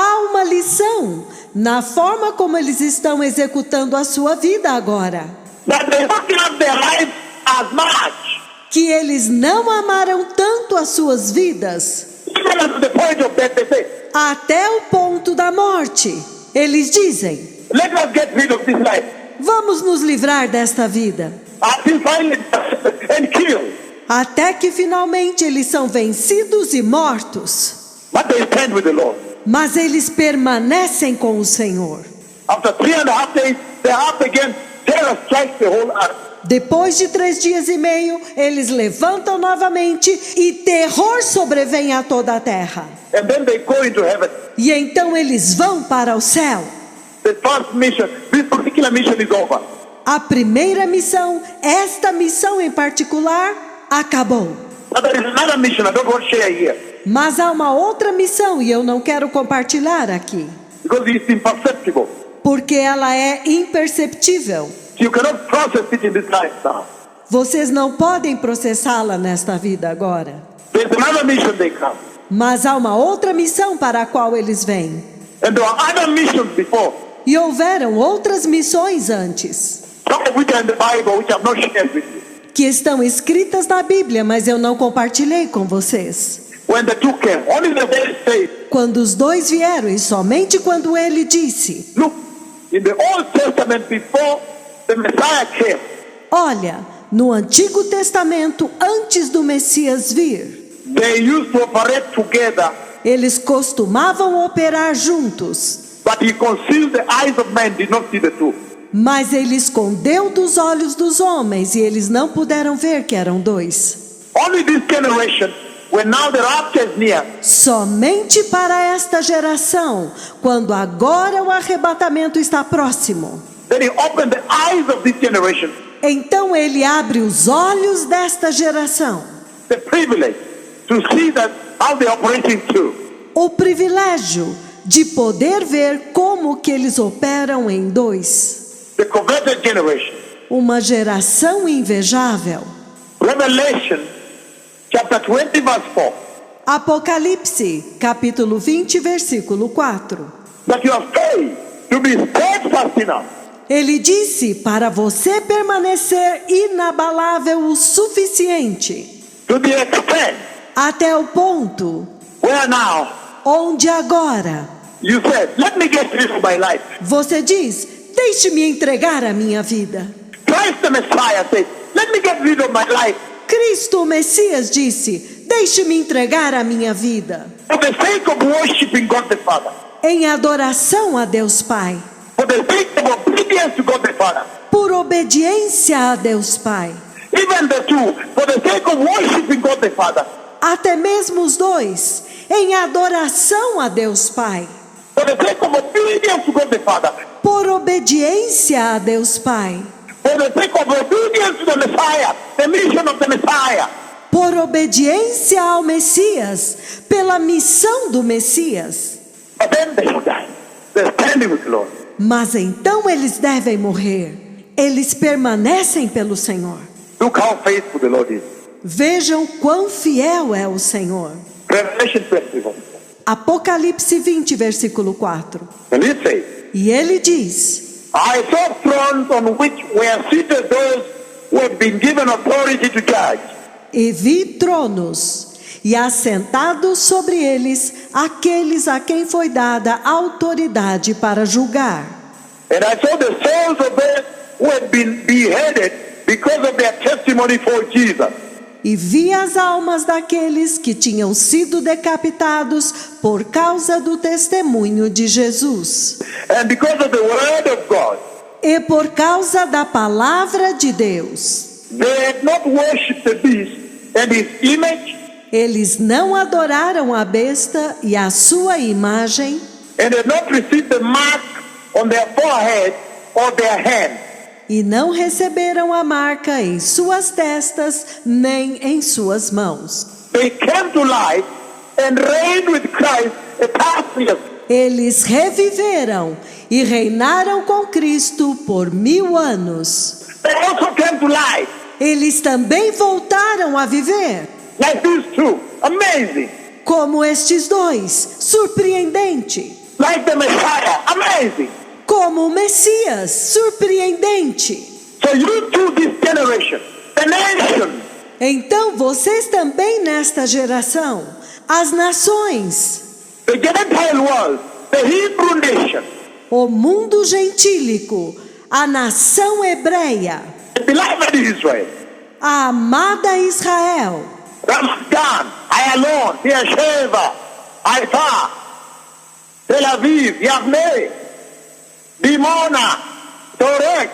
Há uma lição na forma como eles estão executando a sua vida agora. That they don't love their life as much. Que eles não amaram tanto as suas vidas, Even up to the point of death, they say, até o ponto da morte. Eles dizem: let us get rid of this life. vamos nos livrar desta vida. Until finally and killed. Até que finalmente eles são vencidos e mortos. But they stand with the Lord. Mas eles permanecem com o Senhor. After 3.5 days, they have again, terror strikes the whole earth. Depois de 3 dias e meio, eles levantam novamente e terror sobrevém a toda a terra. And then they go into heaven. E então eles vão para o céu. The first mission, this particular mission is over. A primeira missão, esta missão em particular, acabou. But there is another mission I don't want to share here. Mas há uma outra missão e eu não quero compartilhar aqui. Because it's imperceptible. Porque ela é imperceptível. You cannot process it in this life now. Vocês não podem processá-la nesta vida agora. There's another mission they come. Mas há uma outra missão para a qual eles vêm. And there are other missions before. E houveram outras missões antes, Some of which are in the Bible, which I've not shared with you. que estão escritas na Bíblia, mas eu não compartilhei com vocês. When the two came, only the day said, Quando os dois vieram, e somente quando ele disse: look, in the Old Testament before the Messiah came, olha, no Antigo Testamento, antes do Messias vir, they used to operate together, eles costumavam operar juntos, but he concealed the eyes of men, did not see the two. mas ele escondeu dos olhos dos homens e eles não puderam ver que eram dois. Only this generation, when now the rapture is near, Somente para esta geração, quando agora o arrebatamento está próximo, then he opened the eyes of this generation, então ele abre os olhos desta geração. the privilege to see that how they are operating too. O privilégio de poder ver como que eles operam em dois. The converted generation. Uma geração invejável. Revelation chapter 20 verse 4. Apocalipse, capítulo 20, versículo 4. That you have faith to be steadfast enough. Ele disse para você permanecer inabalável o suficiente, To the extent até o ponto where now onde agora you said, let me get rid of my life. você diz: deixe-me entregar a minha vida. Christ the Messiah said, let me get rid of my life. Cristo, o Messias, disse: deixe-me entregar a minha vida. For the sake of worshiping God the Father. Em adoração a Deus Pai. For the sake of obedience to God the Father. Por obediência a Deus Pai. Even the two, for the sake of worshiping God the Father. Até mesmo os dois, em adoração a Deus Pai. For the sake of obedience to God the Father. Por obediência a Deus Pai. For the sake of obedience to the Messiah, the mission of the Messiah. Por obediência ao Messias, pela missão do Messias. But then they should die. They're standing with the Lord. Mas então eles devem morrer. Eles permanecem pelo Senhor. Look how faithful the Lord is. Vejam quão fiel é o Senhor. Revelation 21. Apocalipse 20, versículo 4. And he says, E ele diz: I saw thrones on which were seated those who had been given authority to judge. E vi tronos, e assentados sobre eles, aqueles a quem foi dada autoridade para julgar. And I saw the souls of those who had been beheaded because of their testimony for Jesus. E vi as almas daqueles que tinham sido decapitados por causa do testemunho de Jesus. And because of the word of God, E por causa da palavra de Deus. they had not worshipped the beast and his image, Eles não adoraram a besta e a sua imagem, and had not received the mark on their forehead or their hand. e não receberam a marca em suas testas, nem em suas mãos. They came to life and reigned with Christ 1,000 years. Eles reviveram e reinaram com Cristo por 1000 anos. They also came to life Eles também voltaram a viver, like these two. Amazing. como estes dois. Surpreendente. like the Messiah. Amazing. Como o Messias, surpreendente. So you too, this generation, the nation, Então vocês também nesta geração, as nações, the Gentile world, the Hebrew nation, o mundo gentílico, a nação hebreia, the beloved Israel, a amada Israel, Ramat-Gan, Ayalon, Beersheba, Haifa, Tel Aviv, Yavne, Dimona, Torek,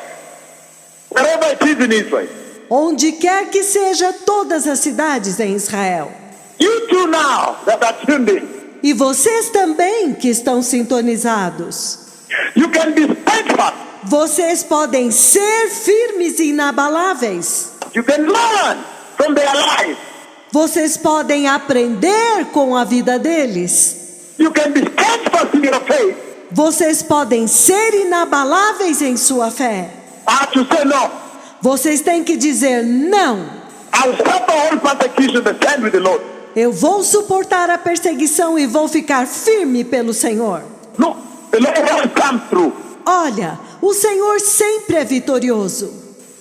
wherever it is in Israel. onde quer que seja todas as cidades em Israel. You too now that are tuned in, E vocês também que estão sintonizados. you can be steadfast. Vocês podem ser firmes e inabaláveis. You can learn from their life. Vocês podem aprender com a vida deles. You can be steadfast in your faith. Vocês podem ser inabaláveis em sua fé. I have to say no. Vocês têm que dizer não. I'll suffer all persecution and stand with the Lord. Eu vou suportar a perseguição e vou ficar firme pelo Senhor. No, the Lord always comes through. Olha, o Senhor sempre é vitorioso.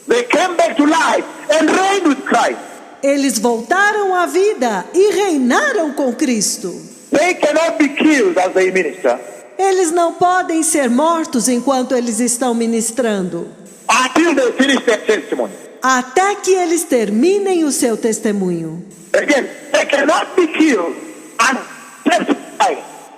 They came back to life and reigned with Christ. Eles voltaram à vida e reinaram com Cristo. They cannot be killed as they minister Eles não podem ser mortos enquanto eles estão ministrando, until they finish their testimony. até que eles terminem o seu testemunho. Again, they cannot be killed and testify.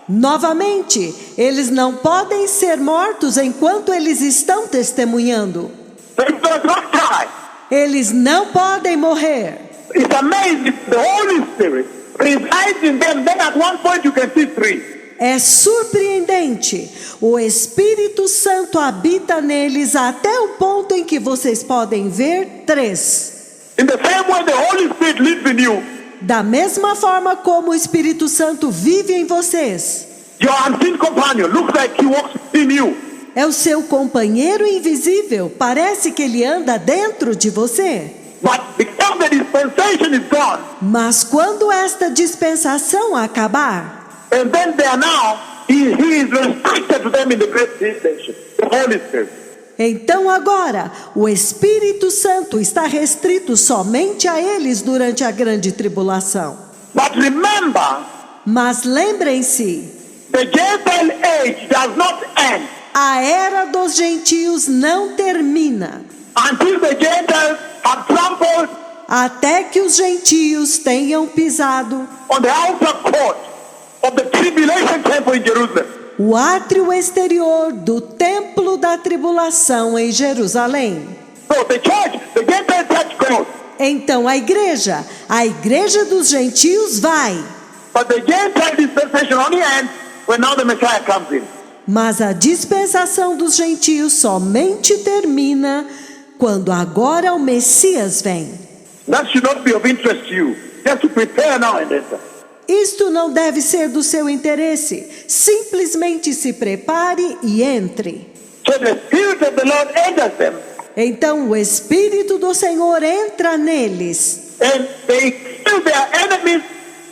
Novamente, eles não podem ser mortos enquanto eles estão testemunhando. They does not die. Eles não podem morrer. It's amazing. The Holy Spirit resides in them. Then at one point you can see three. É surpreendente. O Espírito Santo habita neles até o ponto em que vocês podem ver 3. In the same way the Holy Spirit lives in you, Da mesma forma como o Espírito Santo vive em vocês. your unseen companion looks like he walks in you. É o seu companheiro invisível. Parece que ele anda dentro de você. But because the dispensation is gone, Mas quando esta dispensação acabar, and then they are now, he is restricted to them in the great tribulation, the Holy Spirit. então agora o Espírito Santo está restrito somente a eles durante a grande tribulação. But remember, Mas lembrem-se, the Gentile age does not end a era dos gentios não termina until the Gentiles have trampled até que os gentios tenham pisado on the outer court of the tribulation temple in Jerusalem. o átrio exterior do templo da tribulação em Jerusalém. So the church, the Gentile church goes, Então a igreja dos gentios vai, but the Gentile dispensation only ends when now the Messiah comes in. mas a dispensação dos gentios somente termina quando agora o Messias vem. That should not be of interest to you. Just to prepare now and enter. Isto não deve ser do seu interesse. Simplesmente se prepare e entre. So the Spirit of the Lord enters them, Então o Espírito do Senhor entra neles and they kill their enemies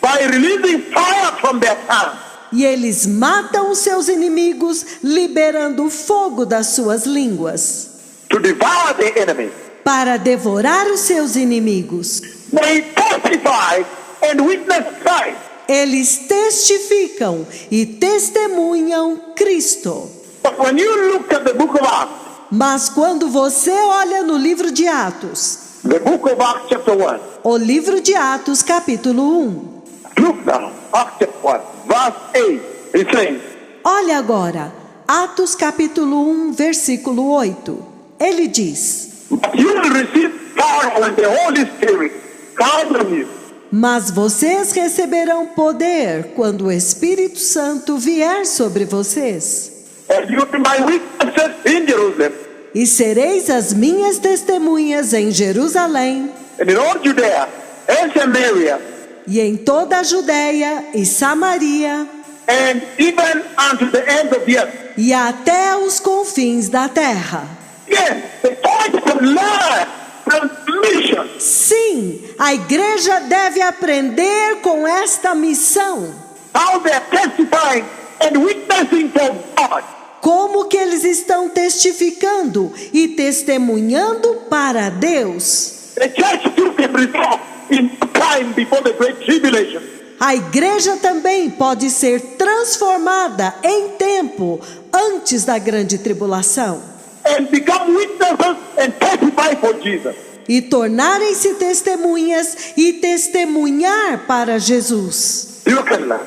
by releasing fire from their tongue. e eles matam os seus inimigos, liberando o fogo das suas línguas To devour the enemy. para devorar os seus inimigos. They testify and witness Christ. Eles testificam e testemunham Cristo. But when you look at the book of Acts, Mas quando você olha no livro de Atos, the book of Acts chapter 1, o livro de Atos capítulo 1, look now, Acts chapter 1, verse 8, it says, olha agora, Atos capítulo 1, versículo 8. Ele diz: but you will receive power when the Holy Spirit comes on you. mas vocês receberão poder quando o Espírito Santo vier sobre vocês. And you will be my witnesses in Jerusalem, E sereis as minhas testemunhas em Jerusalém and in all Judea and Samaria, e em toda a Judéia e Samaria and even unto the end of the earth. e até os confins da terra. Yes, the church can learn from mission. Sim, a igreja deve aprender com esta missão. How they are testifying and witnessing for God. Como que eles estão testificando e testemunhando para Deus? The church too can resolve in time before the great tribulation. A igreja também pode ser transformada em tempo antes da grande tribulação And become witnesses and testify for Jesus. e tornarem-se testemunhas e testemunhar para Jesus. You can learn.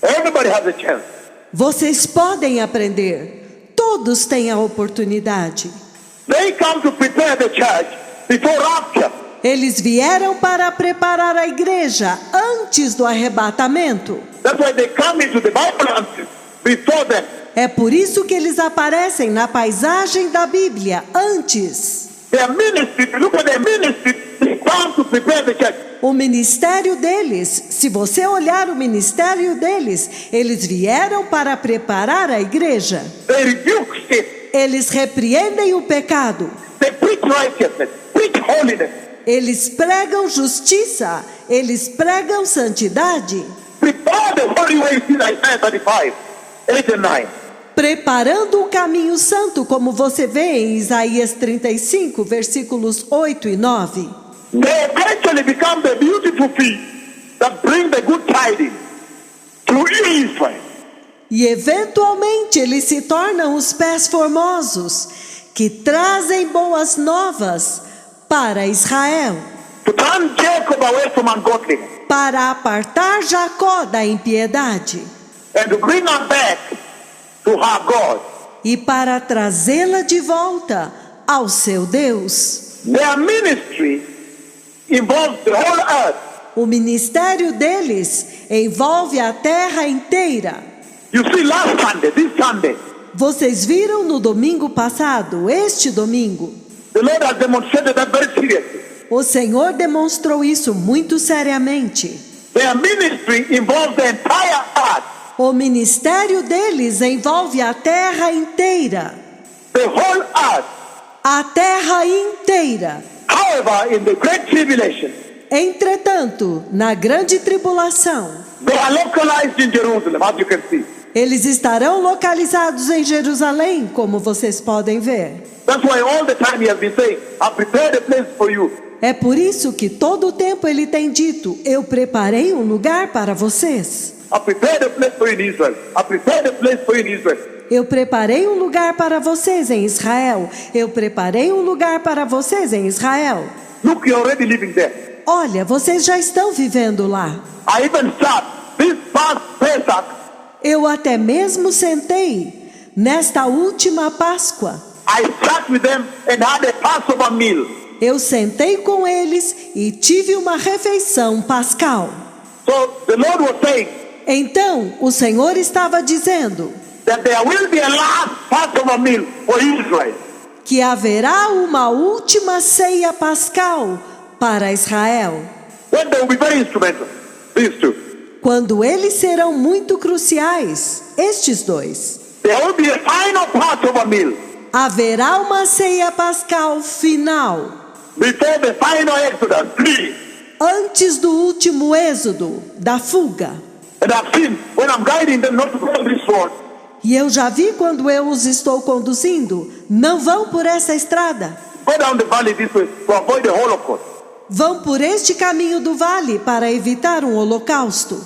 Everybody has a chance. Vocês podem aprender. Todos têm a oportunidade. They come to prepare the church before rapture. Eles vieram para preparar a igreja antes do arrebatamento. That's why they come into the Bible before them. É por isso que eles aparecem na paisagem da Bíblia antes. Their ministry, if you look at their ministry, they come to prepare the church. O ministério deles, se você olhar o ministério deles, eles vieram para preparar a igreja. They rebuke sin. Eles repreendem o pecado. They preach righteousness, preach holiness. Eles pregam justiça. Eles pregam santidade. Prepare the holy way in Isaiah 35, 8 and 9. Preparando o caminho santo, como você vê em Isaías 35, versículos 8 e 9. They eventually become the beautiful feet that bring the good tidings to Israel. E eventualmente eles se tornam os pés formosos que trazem boas novas para Israel, To turn Jacob away from ungodliness para apartar Jacó da impiedade and to bring her back to her God. e para trazê-la de volta ao seu Deus. Their ministry involves the whole earth. O ministério deles envolve a terra inteira. You see, last Sunday, this Sunday, Vocês viram no domingo passado, este domingo, the Lord has demonstrated that very seriously. o Senhor demonstrou isso muito seriamente. Their ministry involves the entire earth, O ministério deles envolve a terra inteira. the whole earth. A terra inteira. However, in the great tribulation, Entretanto, na grande tribulação, they are localized in Jerusalem, as you can see. eles estarão localizados em Jerusalém, como vocês podem ver. That's why all the time he has been saying, I prepared a place for you. É por isso que todo o tempo ele tem dito: eu preparei um lugar para vocês. I prepared a place for you in Israel. I prepared a place for you in Israel. Eu preparei um lugar para vocês em Israel. Eu preparei um lugar para vocês em Israel. Look, you're already living there. Olha, vocês já estão vivendo lá. I even sat this past Pesach. Eu até mesmo sentei nesta última Páscoa. I sat with them and had a Passover meal. Eu sentei com eles e tive uma refeição pascal. So the Lord was saying Então, o Senhor estava dizendo that there will be a last Passover meal for Israel. que haverá uma última ceia pascal para Israel, When they will be very instrumental. These two. quando eles serão muito cruciais, estes dois. There will be a final Passover meal Haverá uma ceia pascal final, before the final Exodus. Please. antes do último êxodo, da fuga. And I've seen when I'm guiding them not to go this road. E eu já vi quando eu os estou conduzindo, não vão por essa estrada. Go down the valley this way to avoid the Holocaust. Vão por este caminho do vale para evitar um holocausto,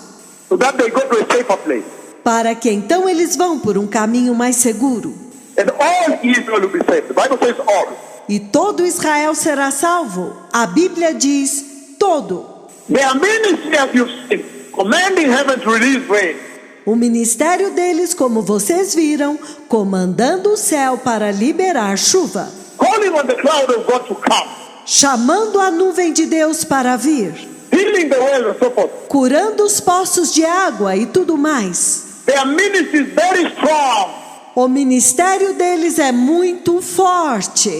So that they go to a safer place. para que então eles vão por um caminho mais seguro. And all Israel will be saved. The Bible says all. E todo Israel será salvo. A Bíblia diz todo. Their ministry, as you've seen, commanding heaven to release rain. O ministério deles, como vocês viram, comandando o céu para liberar chuva, Calling on the cloud of God to come. chamando a nuvem de Deus para vir, Healing the well and so forth. curando os poços de água e tudo mais. Their ministry is very strong. O ministério deles é muito forte.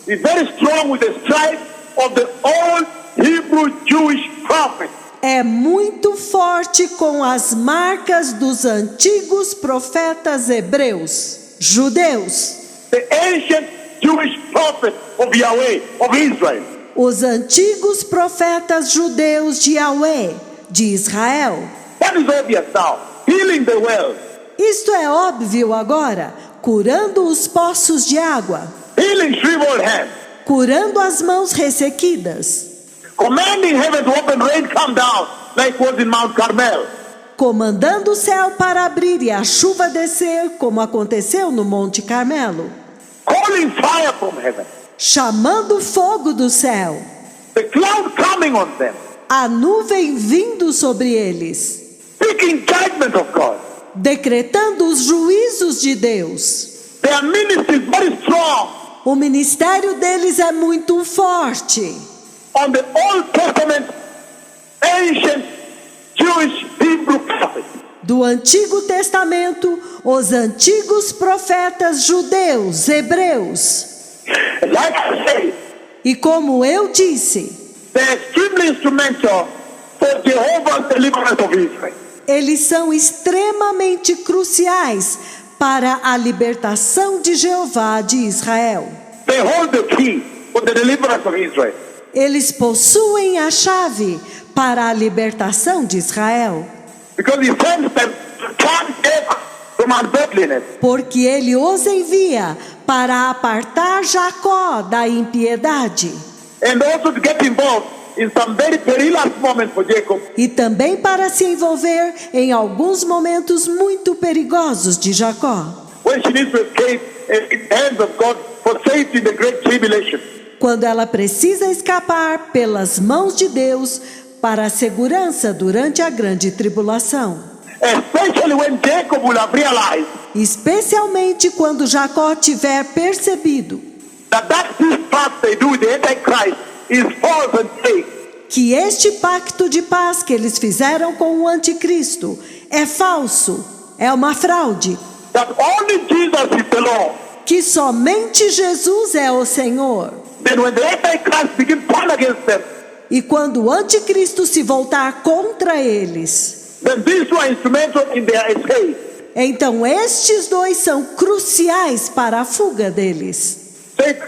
It's very strong with the stripes of the old Hebrew Jewish prophets. É muito forte com as marcas dos antigos profetas hebreus, judeus. The ancient Jewish prophets of Yahweh, of Israel. Os antigos profetas judeus de Yahweh, de Israel. That is obvious now. Healing the well. Isto é óbvio agora, curando os poços de água, healing shriveled hands, curando as mãos ressequidas, commanding heaven to open, rain come down, like was in Mount Carmel. comandando o céu para abrir e a chuva descer, como aconteceu no Monte Carmelo, Calling fire from heaven, chamando fogo do céu, the cloud coming on them, a nuvem vindo sobre eles, speaking judgment of God. decretando os juízos de Deus. Their ministry is very strong O ministério deles é muito forte. on the Old Testament, ancient Jewish Hebrew prophets. Do Antigo Testamento, os antigos profetas judeus, hebreus. Like I say, E como eu disse, they're extremely instrumental for Jehovah's deliverance of Israel. eles são extremamente cruciais para a libertação de Jeová de Israel. They hold the key for the deliverance of Israel. Eles possuem a chave para a libertação de Israel, Because he sends them to turn Jacob from ungodliness porque ele os envia para apartar Jacó da impiedade and also to get involved in some very perilous moments for Jacob e também para se envolver em alguns momentos muito perigosos de Jacó, when she needs to escape in the hands of God for safety in the great tribulation. quando ela precisa escapar pelas mãos de Deus para a segurança durante a grande tribulação. Especially when Jacob will have realized Especialmente quando Jacó tiver percebido that peace pact they do with the Antichrist is false and fake. que este pacto de paz que eles fizeram com o anticristo é falso, é uma fraude, That only Jesus is the Lord. que somente Jesus é o Senhor. Then when the Antichrist begins to turn against them, E quando o anticristo se voltar contra eles, then these two are instrumental in their escape. então estes dois são cruciais para a fuga deles, Take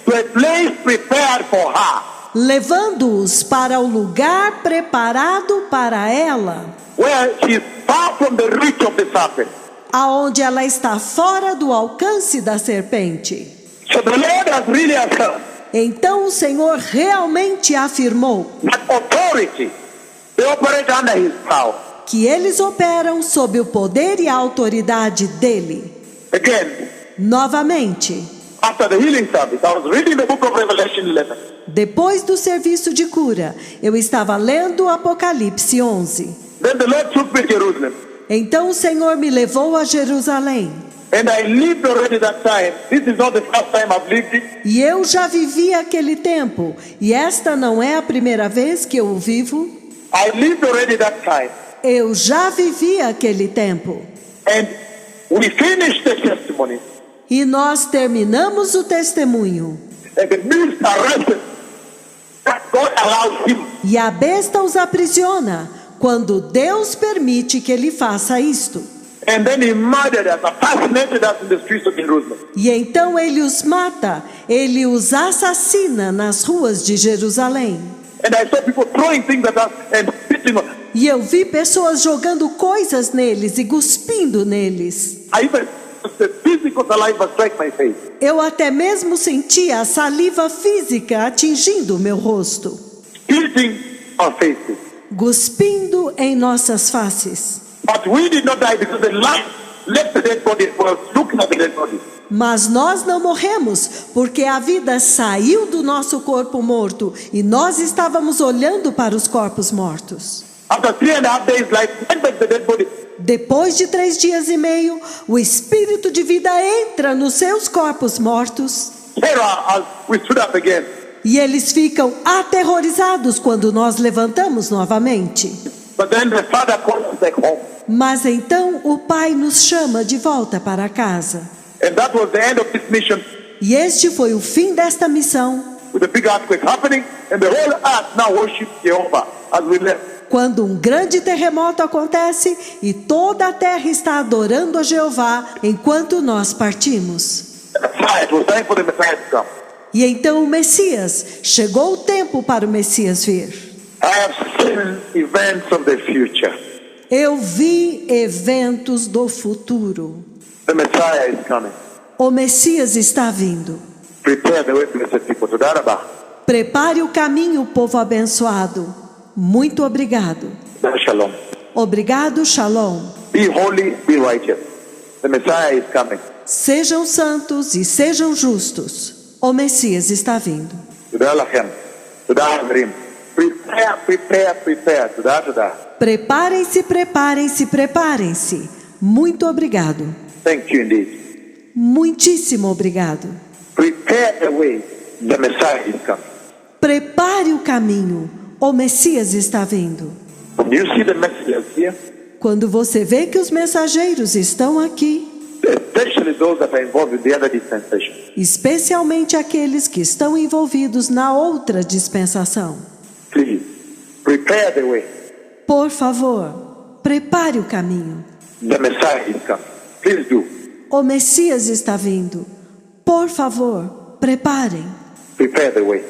to a place prepared for her, levando-os para o lugar preparado para ela, where she is far from the reach of the serpent. aonde ela está fora do alcance da serpente. So the Lord has really affirmed Então o Senhor realmente afirmou that authority, they operate under his power. que eles operam sob o poder e a autoridade dele. Again, Novamente, after the healing service, I was reading the book of Revelation 11. depois do serviço de cura, eu estava lendo o Apocalipse 11. Then the Lord took me to Jerusalem. Então o Senhor me levou a Jerusalém. And I lived already that time. This is not the first time I've lived it. E eu já vivi aquele tempo. E esta não é a primeira vez que eu o vivo. I lived already that time. Eu já vivi aquele tempo. And we finished the testimony. E nós terminamos o testemunho. And the beast arrested. That God allows him. E a besta os aprisiona quando Deus permite que ele faça isto. And then he murdered us, assassinated us in the streets of Jerusalem. E então ele os mata, ele os assassina nas ruas de Jerusalém. And I saw people throwing things at us and spitting on. E eu vi pessoas jogando coisas neles e cuspindo neles. I even the physical saliva strike my face. Eu até mesmo sentia a saliva física atingindo o meu rosto, Spitting our faces. cuspindo em nossas faces. But we did not die because the light left the dead body, was looking at the dead body. Mas nós não morremos, porque a vida saiu do nosso corpo morto e nós estávamos olhando para os corpos mortos. After 3.5 days, life went back to the dead body. Depois de 3 dias e meio, o espírito de vida entra nos seus corpos mortos Terror as we stood up again. e eles ficam aterrorizados quando nós levantamos novamente. But then the father called us back home. Mas então o Pai nos chama de volta para casa. And that was the end of this mission, E este foi o fim desta missão, with a big earthquake happening, and the whole earth now worships Jehovah as we left. quando um grande terremoto acontece e toda a terra está adorando a Jeová enquanto nós partimos. It was time for the Messiah to come. E então o Messias, chegou o tempo para o Messias vir. I have seen events of the future. Eu vi eventos do futuro. The Messiah is coming. O Messias está vindo. Prepare the way, blessed people. Toda rabah. Prepare o caminho, povo abençoado. Muito obrigado. Shalom. Obrigado, Shalom. Be holy, be righteous. The Messiah is coming. Sejam santos e sejam justos. O Messias está vindo. Toda lachem. Toda avrim. Prepare, prepare, prepare. Toda. Preparem-se, preparem-se, preparem-se. Muito obrigado. Thank you indeed. Muitíssimo obrigado. Prepare the way. The Messiah is coming. Prepare o caminho. O Messias está vindo. When you see the messengers here, Quando você vê que os mensageiros estão aqui, especially those that are involved with the other dispensation, especialmente aqueles que estão envolvidos na outra dispensação, please prepare the way. por favor, prepare o caminho. The Messiah is coming. Please do. O Messias está vindo. Por favor, preparem. Prepare the way.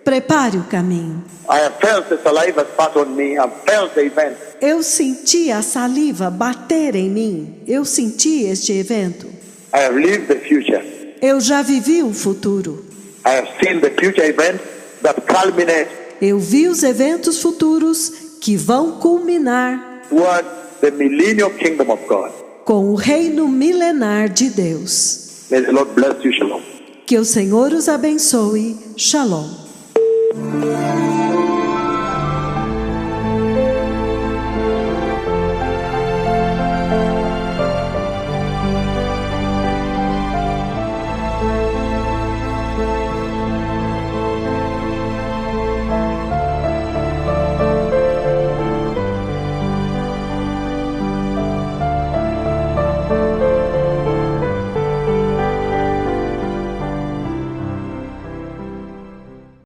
Prepare o caminho. I have felt the saliva spat on me. I have felt the event. Eu senti a saliva bater em mim. Eu senti este evento. I have lived the future. Eu já vivi o futuro. I have seen the future events that culminate Eu vi os eventos futuros que vão culminar toward the millennial kingdom of God. com o reino milenar de Deus. May the Lord bless you. Shalom. Que o Senhor os abençoe. Shalom.